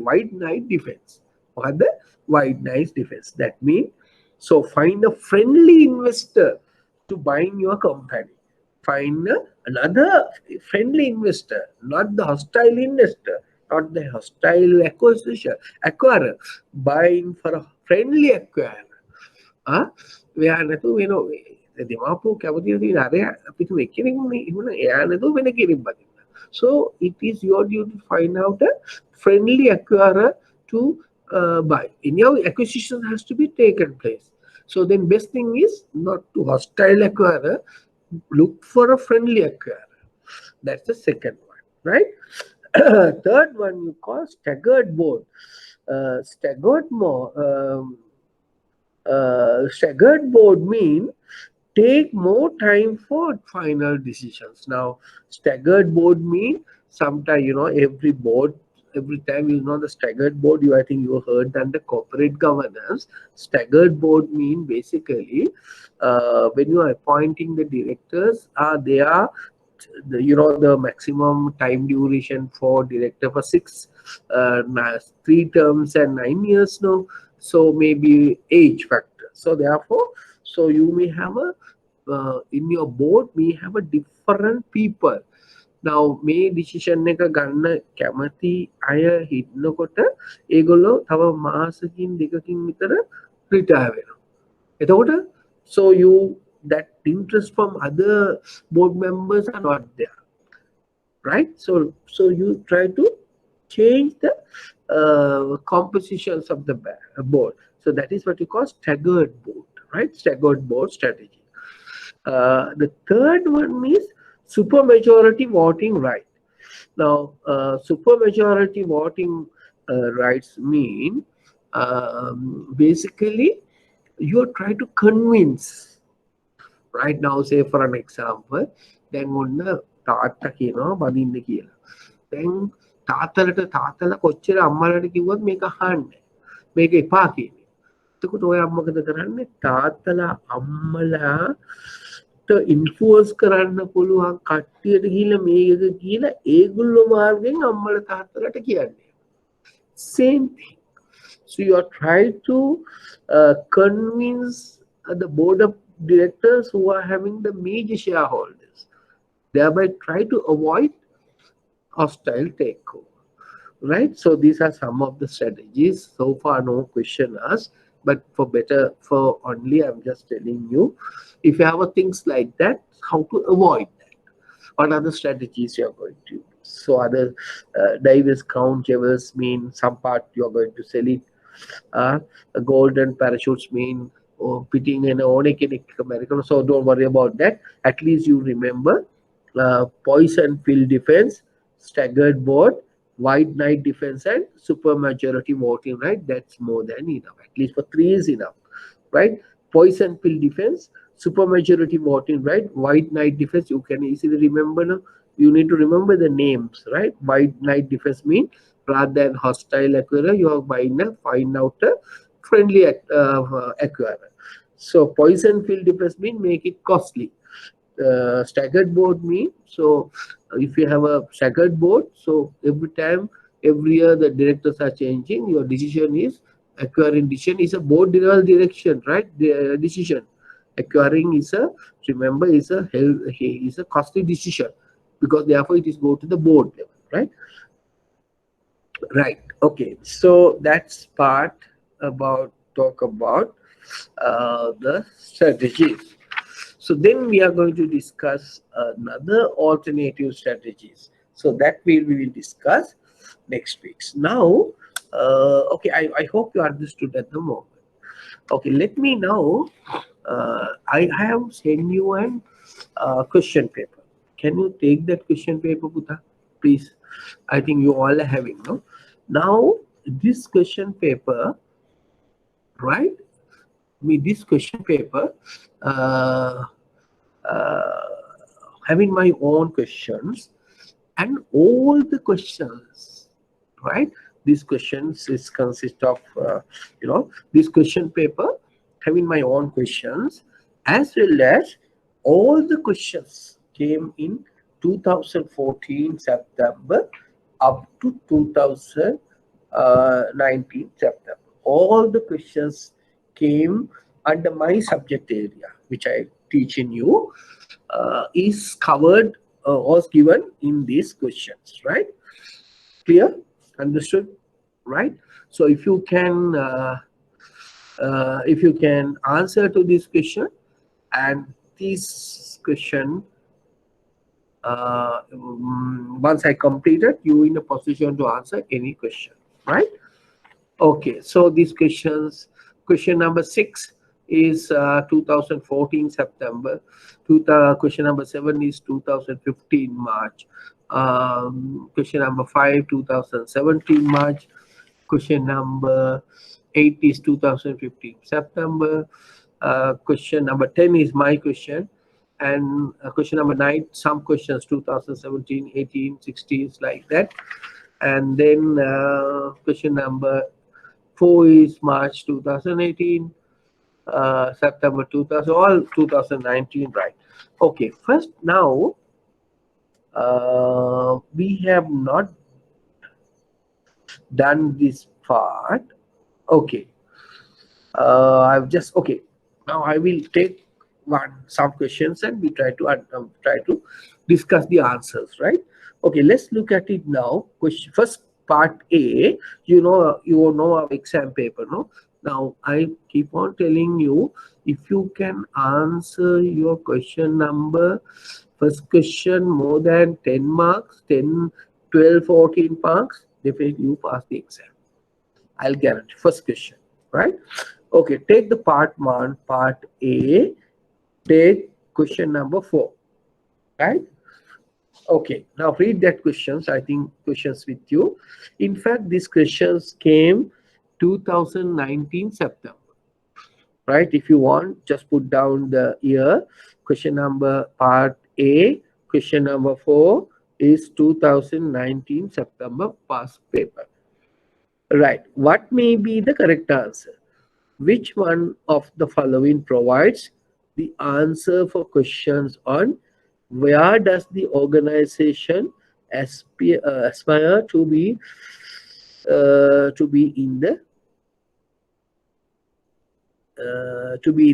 A: white knight defense. What the white knight defense? That means, so find a friendly investor to buy in your company. Find another friendly investor, not the hostile investor, not the hostile acquirer. Buying for a friendly acquirer. Where දෙමාපියෝ කැමති තියෙන අර අපිට එක්කෙනෙක් නේ ඉවන එයා නේද වෙන කෙනෙක් බදින්න. So it is your duty to find out a friendly acquirer to buy. In your acquisition has to be taken place. So then best thing is not to hostile acquirer, look for a friendly acquirer. That's the second one, right? Third one you call staggered board. Staggered board mean take more time for final decisions. Now, staggered board mean sometimes, every time the staggered board, I think you heard that the corporate governance. Staggered board mean basically when you are appointing the directors, they are the maximum time duration for director for 3 terms and 9 years now. So maybe age factor. So therefore, so you may have in your board may have a different people. Now may decision එක ගන්න කැමති අය හිටනකොට ඒගොල්ලෝ තව මාසකින් දෙකකින් විතර retire වෙනවා. එතකොට so that interest from other board members are not there, right? So you try to change the compositions of the board. So that is what you call staggered board, right? Staggered board strategy. The third one is supermajority voting right. Now, supermajority voting rights mean basically you are trying to convince. Right now, say for an example, then තාත්තා කියනවා බදින්න කියලා. දැන් තාත්තලා කොච්චර අම්මලාට කිව්වත් මේක අහන්නේ. මේක එපා කියන්නේ. එතකොට ඔය අම්ම මොකද කරන්නේ? තාත්තලා අම්මලා ඉන්ෆ්ලුවන්ස් කරන්න පුළුවන් කට්ටියට ගිහිල්ලා මේක කියලා ඒගොල්ලෝ මාර්ගෙන් අම්මලා තාත්තලාට කියන්නේ. Same thing. So you are trying to convince the board of directors who are having the major shareholders, thereby try to avoid hostile takeover, right? So these are some of the strategies. So far no question asked, but for only I'm just telling you, if you have things like that, how to avoid that. What are the strategies you are going to use? So other diverse count levels mean some part you are going to sell it. Golden parachutes mean pitting in own American. So don't worry about that. At least you remember poison pill defense, staggered board, white knight defense, and supermajority voting right. That's more than enough. At least for 3 is enough, right? Poison pill defense, supermajority voting right, white knight defense. You can easily remember now. You need to remember the names, right? White knight defense mean rather than hostile acquirer, you are buying find out a friendly acquirer. So poison pill defense mean make it costly. Staggered board mean, so if you have a staggered board, so every year the directors are changing, your decision is acquiring decision is a board level direction, right? The decision acquiring is a costly decision, because therefore it is go to the board level, right? Right. Okay, so that's part about talk about the strategies. So then we are going to discuss another alternative strategies. So that we will discuss next week. Now, okay, I hope you understood at the moment. Okay, let me now. I have sent you an question paper. Can you take that question paper, Puta? Please. I think you all are having, no? Now, this question paper, right? With this question paper, uh, uh, having my own questions, and all the questions, right? These questions is consist of this question paper having my own questions, as well as all the questions came in 2014 September up to 2019 September. All the questions came under my subject area, which I teach in you, is covered, was given in these questions, right? Clear? Understood? Right? So if you can answer to this question, and this question, once I completed, you in a position to answer any question, right? Okay, so these questions, question number 6 is 2014 September. Question number 7 is 2015 March. Question number 5, 2017 March. Question number 8 is 2015 September. Question number 10 is my question. And question number 9, some questions 2017, 18, 16, like that. And then question number 4 is March 2018, September 2000, all 2019, right? Okay, first now, we have not done this part. Okay, I've just, okay, now I will take some questions and we try to discuss the answers, right? Okay, let's look at it now. Question first, part A. You know our exam paper, no? Now I keep on telling you, if you can answer your question number, first question more than 10 marks, 10, 12, 14 marks, definitely you pass the exam. I'll guarantee. First question, right? Okay, take the part 1, part A. Take question number 4, right? Okay, now read that questions. I think questions with you. In fact, these questions came 2019 September, right? If you want, just put down the year. Question number part A, question number 4 is 2019 September past paper. Right. What may be the correct answer? Which one of the following provides the answer for questions on where does the organization aspire to be in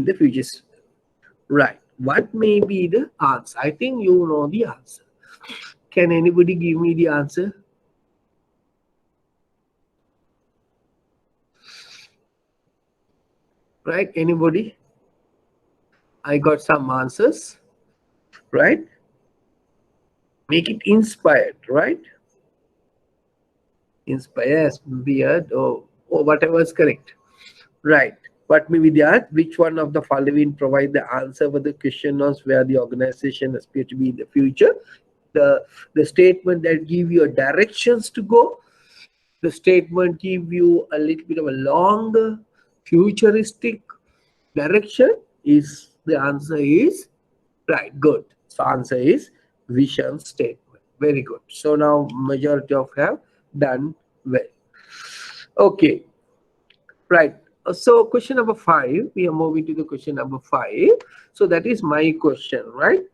A: the future? Right. What may be the answer? I think you know the answer. Can anybody give me the answer? Right? Anybody? I got some answers. Right? Make it inspired, right? Inspire, aspired, or whatever is correct. Right. What may be the answer? Which one of the following provide the answer for the question on where the organization aspires to be in the future? The statement that give you a directions to go. The statement give you a little bit of a longer futuristic direction. Is the answer is right? Good. So answer is vision statement. Very good. So now majority of have done well. Okay. Right. So question number 5, we are moving to the question number 5. So that is my question, right?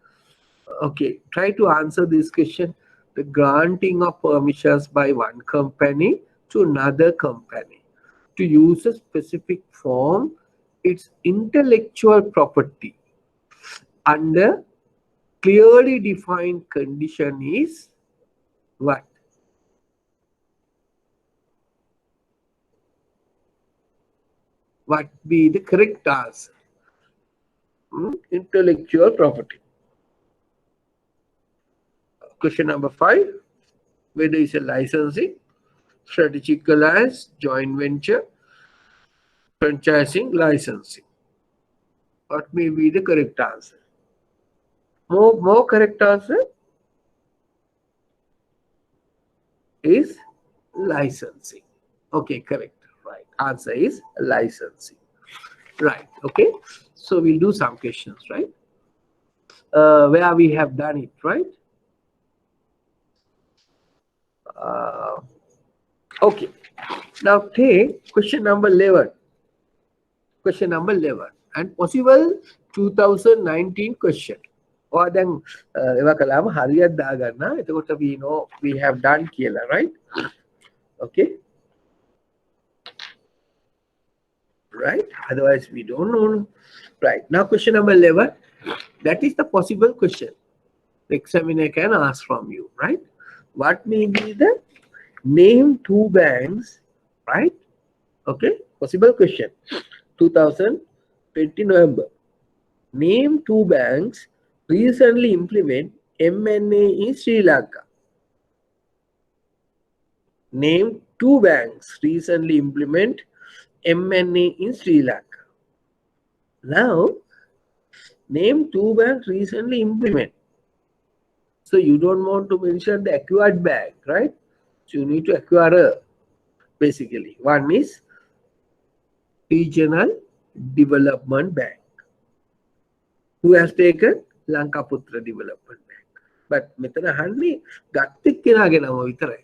A: Okay, try to answer this question. The granting of permissions by one company to another company to use a specific form, its intellectual property under clearly defined condition is what? What be the correct answer? Intellectual property. Question number 5. Whether it's a licensing, strategic alliance, joint venture, franchising, licensing. What may be the correct answer? More correct answer is licensing. Okay, correct. Right. Answer is licensing. Right. Okay. So we'll do some questions, right? Where we have done it, right? Uh, okay. Now take question number 11. Question number 11 and possible 2019 question. Or then ඒවා කළාම හරියට දාගන්න. එතකොට we know we have done කියලා, right? Okay. Right? Otherwise we don't know. Right. Now question number 11. That is the possible question the examiner can ask from you, right? What may be the name two banks, right? Okay. Possible question. 2020 November. Name two banks recently implement M&A in Sri Lanka. Name two banks recently implement M&A in Sri Lanka. Now, name two banks recently implement. So you don't want to mention the acquired bank, right? So you need to acquire basically. One is Regional Development Bank. Who has taken? Lanka Putra Development Bank. But මෙතන අහන්නේ ගත් එක්කෙනාගේ නම විතරයි.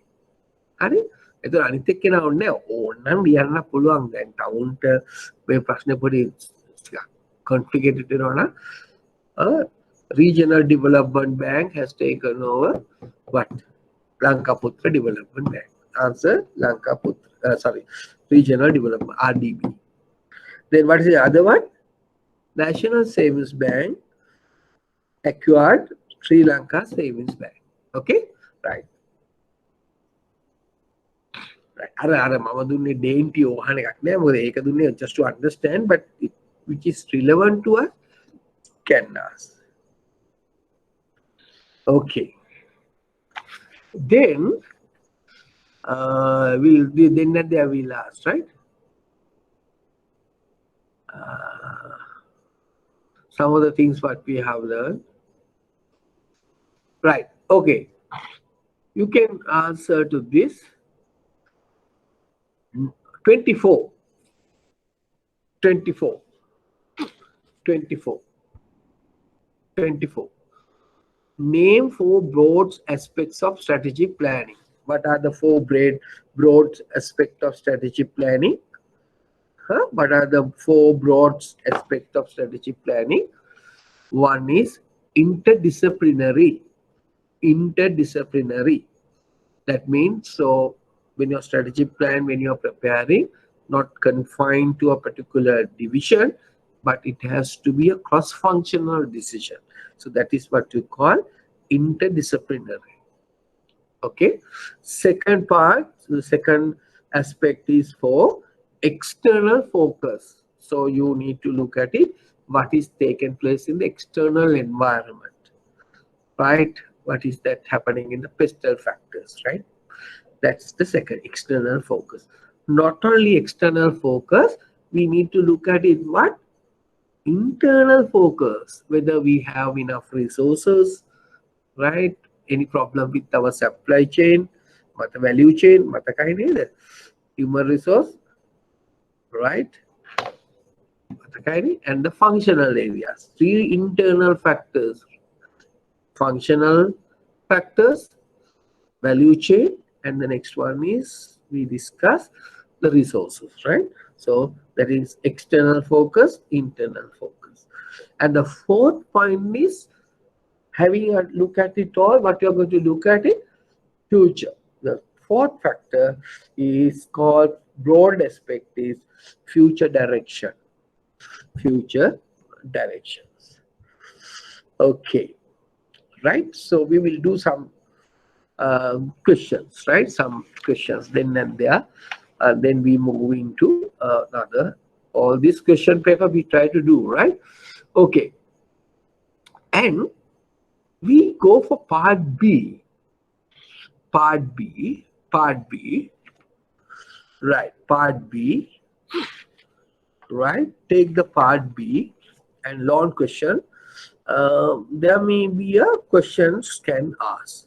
A: හරි? ඒතර අනිත් එක්කෙනා ඕනේ ඕනනම් ලියන්න පුළුවන් දැන් ටවුන්ට මේ ප්‍රශ්නේ පොඩි complicated වෙනවා. Regional Development Bank has taken over what? Lanka Putra Development Bank. Answer Lanka Putra, sorry, Regional Development, RDB. Then what is the other one? National Savings Bank acquired Sri Lanka Savings Bank. Okay, right. Right. අර මම දුන්නේ DNT ඕහන එකක් නෑ මොකද ඒක දුන්නේ just to understand but which is relevant to us can ask. Okay. Then we'll ask, right? Some of the things what we have learned. Right. Okay. You can answer to this. 24. 24. 24. 24. Name four broad aspects of strategic planning. What are the four broad aspects of strategic planning? What are the four broad aspects of strategic planning? One is interdisciplinary. Interdisciplinary. That means, so when your strategic plan, when you're preparing, not confined to a particular division, but it has to be a cross-functional decision. So that is what you call interdisciplinary. Okay. Second part, the second aspect is for external focus. So you need to look at it, what is taking place in the external environment, right? What is that happening in the pestle factors, right? That's the second, external focus. Not only external focus, we need to look at it, what? Internal focus, whether we have enough resources, right? Any problem with our supply chain, mata value chain, mata kaine, human resource, right? Mata kaine, and the functional areas. Three internal factors: functional factors, value chain, and the next one is we discuss the resources, right? So that is external focus, internal focus. And the fourth point is having a look at it all, what you're going to look at it, future. The fourth factor is called broad aspect is future direction. Future directions. Okay. Right. So we will do some questions, right? Some questions then and there. Then we move into another. All this question paper we try to do, right? Okay, and we go for part B. Part B. Part B. Right. Part B. Right. Take the part B and long question. There may be a questions can ask.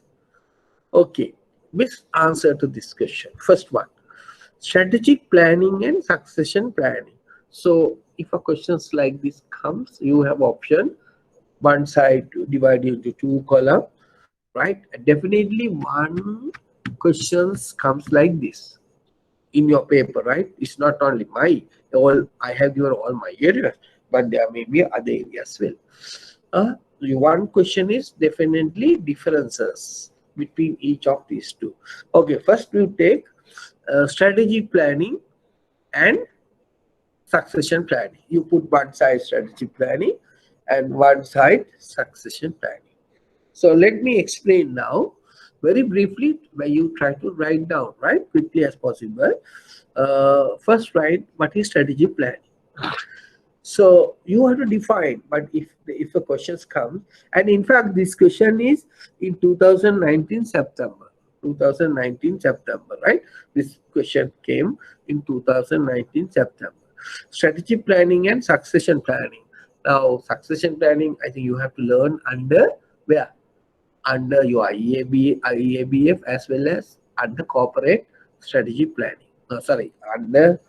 A: Okay. Which answer to this question? First one. Strategic planning and succession planning. So if a questions like this comes, you have option one side to divide into two column, right? Definitely one questions comes like this in your paper, right? It's not only my all I have given all my areas, but there may be other areas as well. One question is definitely differences between each of these two. Okay, first we take strategy planning and succession planning. You put one side strategy planning and one side succession planning. So let me explain now very briefly where you try to write down, right, quickly as possible. First write what is strategy planning. So you have to define, but if a questions come, and in fact this question is in 2019 September. 2019 September, right? This question came in 2019 September. Strategy planning and succession planning. Now succession planning, I think you have to learn under where? Under your IEABF as well as under corporate strategy planning. No, sorry, under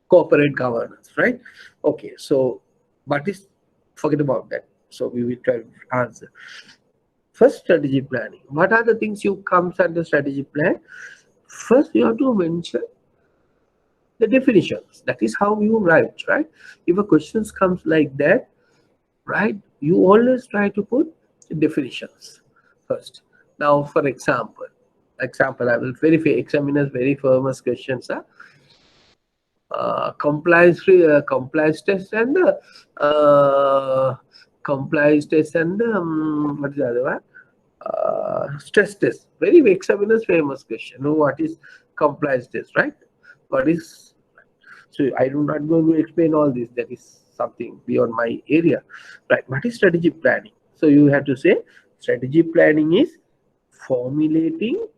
A: corporate governance, right? Okay, so what is, forget about that. So we will try to answer. First, strategy planning. What are the things you comes under strategy plan? First, you have to mention the definitions. That is how you write, right? If a questions comes like that, right, you always try to put definitions first. Now, for example, I will verify examiners very famous questions are compliance test and the compliance test and the what is the other one? Stress test. Very examiner's famous question. Know what is compliance test, right? What is, so I do not going to explain all this. That is something beyond my area, right? What is strategy planning? So you have to say strategy planning is formulating,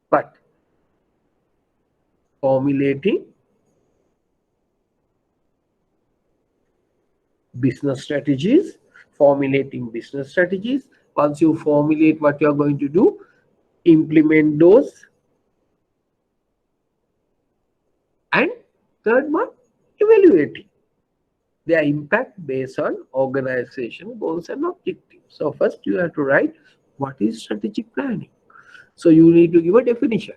A: but formulating business strategies, formulating business strategies. Once you formulate what you are going to do, implement those, and third one, evaluating their impact based on organization goals and objectives. So first you have to write what is strategic planning. So you need to give a definition.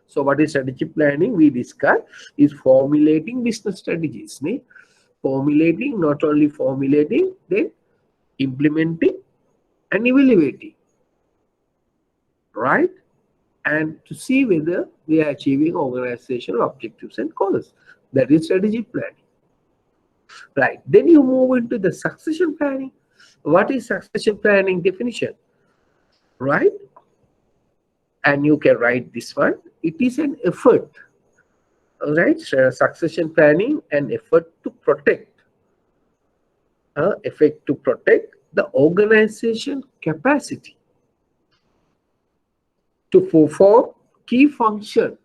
A: So what is strategic planning? We discussed is formulating business strategies. Formulating, not only formulating, then implementing and evaluating, right? And to see whether we are achieving organizational objectives and goals. That is strategic planning, right? Then you move into the succession planning. What is succession planning definition, right? And you can write this one. It is an effort, right? Succession planning, an effort to protect, the organization capacity to perform key function,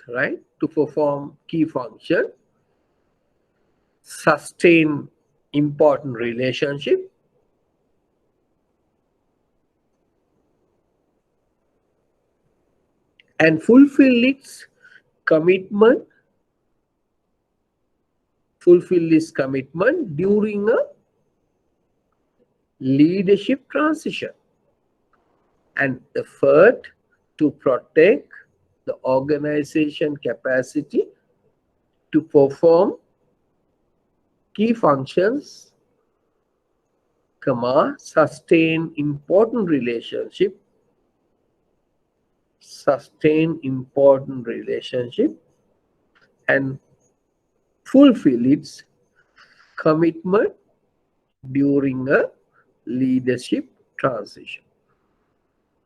A: right? To perform key function, sustain important relationship, and commitment fulfill its commitment during a leadership transition, and effort to protect the organization capacity to perform key functions, sustain important relationship, and fulfill its commitment during a leadership transition.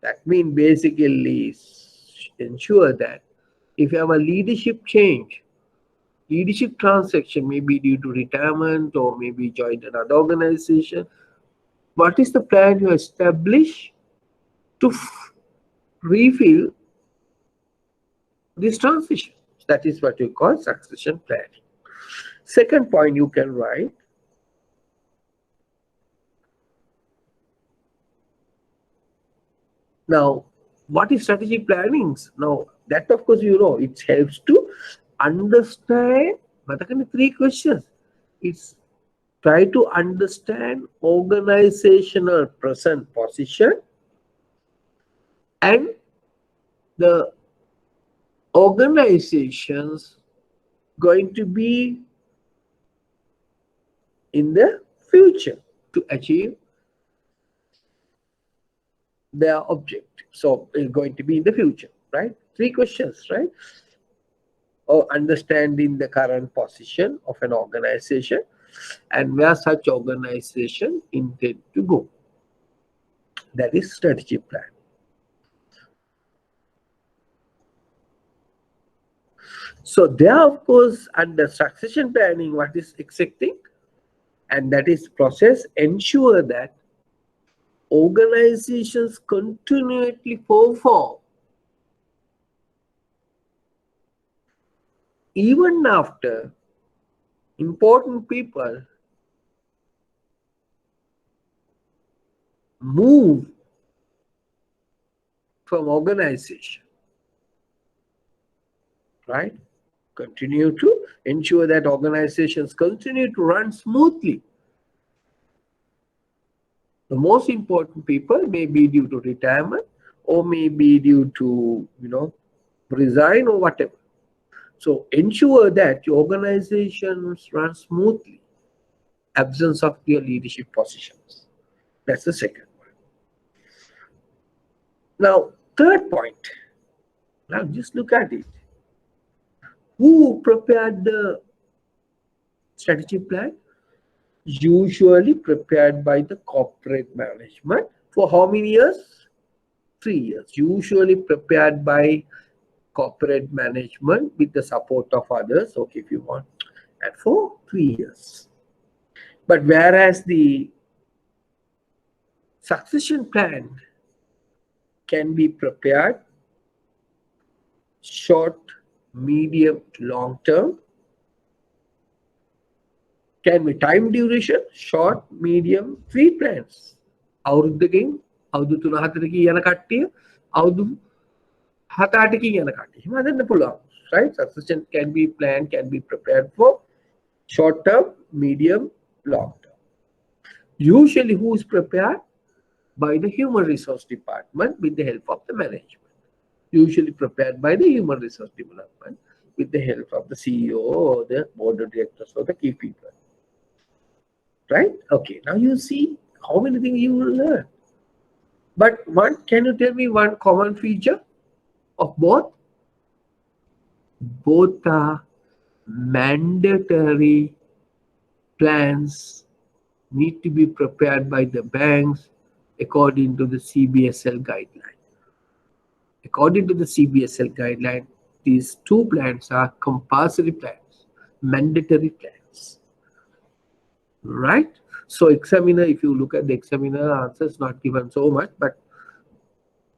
A: That means basically ensure that if you have a leadership change, leadership transaction, maybe due to retirement or maybe join another organization, what is the plan you establish to refill this transition? That is what you call succession planning. Second point you can write, now what is strategic planning? Now that of course it helps to understand, but again three questions. It's try to understand organizational present position and the organizations going to be in the future to achieve their objective. So it's going to be in the future, right? Three questions, right? Or understanding the current position of an organization and where such organization intend to go. That is strategy plan. So there, of course, under succession planning, what is expecting, and that is process ensure that organizations continually perform even after important people move from organization, right? Continue to ensure that organizations continue to run smoothly. The most important people may be due to retirement or may be due to, resign or whatever. So ensure that your organizations run smoothly, absence of your leadership positions. That's the second one. Now, third point. Now just look at it. Who prepared the strategy plan? Usually prepared by the corporate management. For how many years? 3 years. Usually prepared by corporate management with the support of others, okay, if you want, and for 3 years. But whereas the succession plan can be prepared short, medium to long term, can be time duration, short, medium, three plans. අවුරුද්දකින් අවුරුදු 3-4කින් යන කට්ටිය අවුරුදු 7-8කින් යන කට්ටිය. එහෙම හදන්න පුළුවන්. Right? Succession can be planned, can be prepared for short term, medium, long term. Usually who is prepared? By the human resource department with the help of the management. Usually prepared by the human resource development with the help of the CEO or the board of directors or the key people. Right? Okay, now you see how many things you will learn. But can you tell me one common feature of both? Both are mandatory plans, need to be prepared by the banks according to the CBSL guideline. According to the CBSL guideline, these two plans are compulsory plans, mandatory plans. Right? So examiner, if you look at the examiner answers, not given so much, but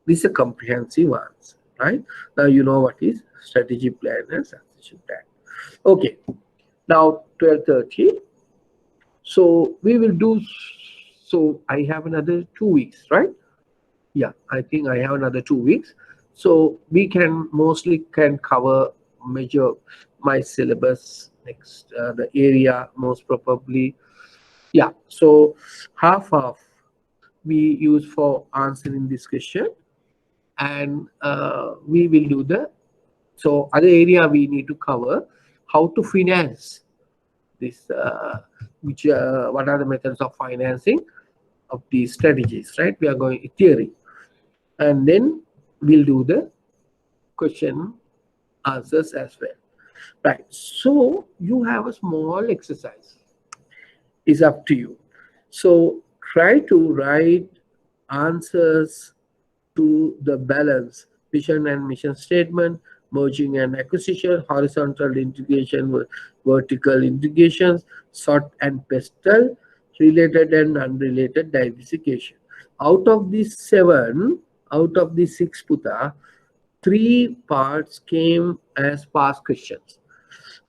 A: this is a comprehensive answer. Right? Now you know what is strategy plan and succession plan. Okay. Now 12:30. So we will do. So I have another 2 weeks, right? Yeah, I think I have another 2 weeks. So we can mostly cover major my syllabus next the area most probably. Yeah, so half of we use for answering this question, and we will do the other area we need to cover how to finance this what are the methods of financing of these strategies, right? We are going theory, and then we'll do the question answers as well, right? So you have a small exercise, is up to you. So try to write answers to the balance, vision and mission statement, merging and acquisition, horizontal integration, vertical integrations, sort and pestle, related and unrelated diversification. Out of these seven, out of these six puta, three parts came as past questions.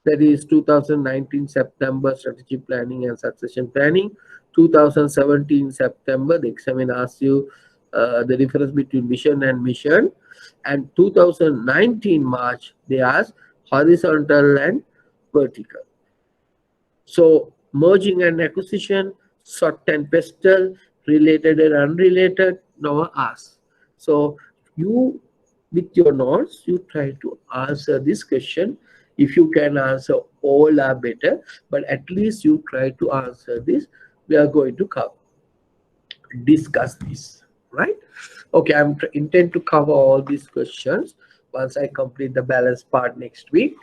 A: That is 2019 September strategy planning and succession planning. 2017 September, the examine asks you the difference between vision and mission. And 2019 March, they ask horizontal and vertical. So merging and acquisition, sort and pestle, related and unrelated, now ask. So you, with your notes, you try to answer this question. If you can answer all are better, but at least you try to answer this. We are going to discuss this, right? Okay, I'm intend to cover all these questions once I complete the balance part next week.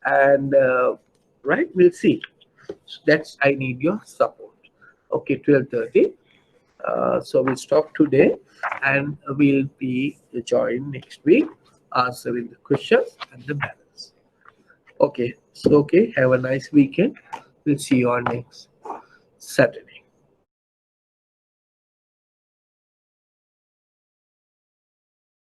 A: And right, we'll see. So that's I need your support. Okay, 12:30. So we'll stop today, and we'll be joined next week answering the questions and the balance. Okay, so okay, have a nice weekend. We'll see you on next Saturday.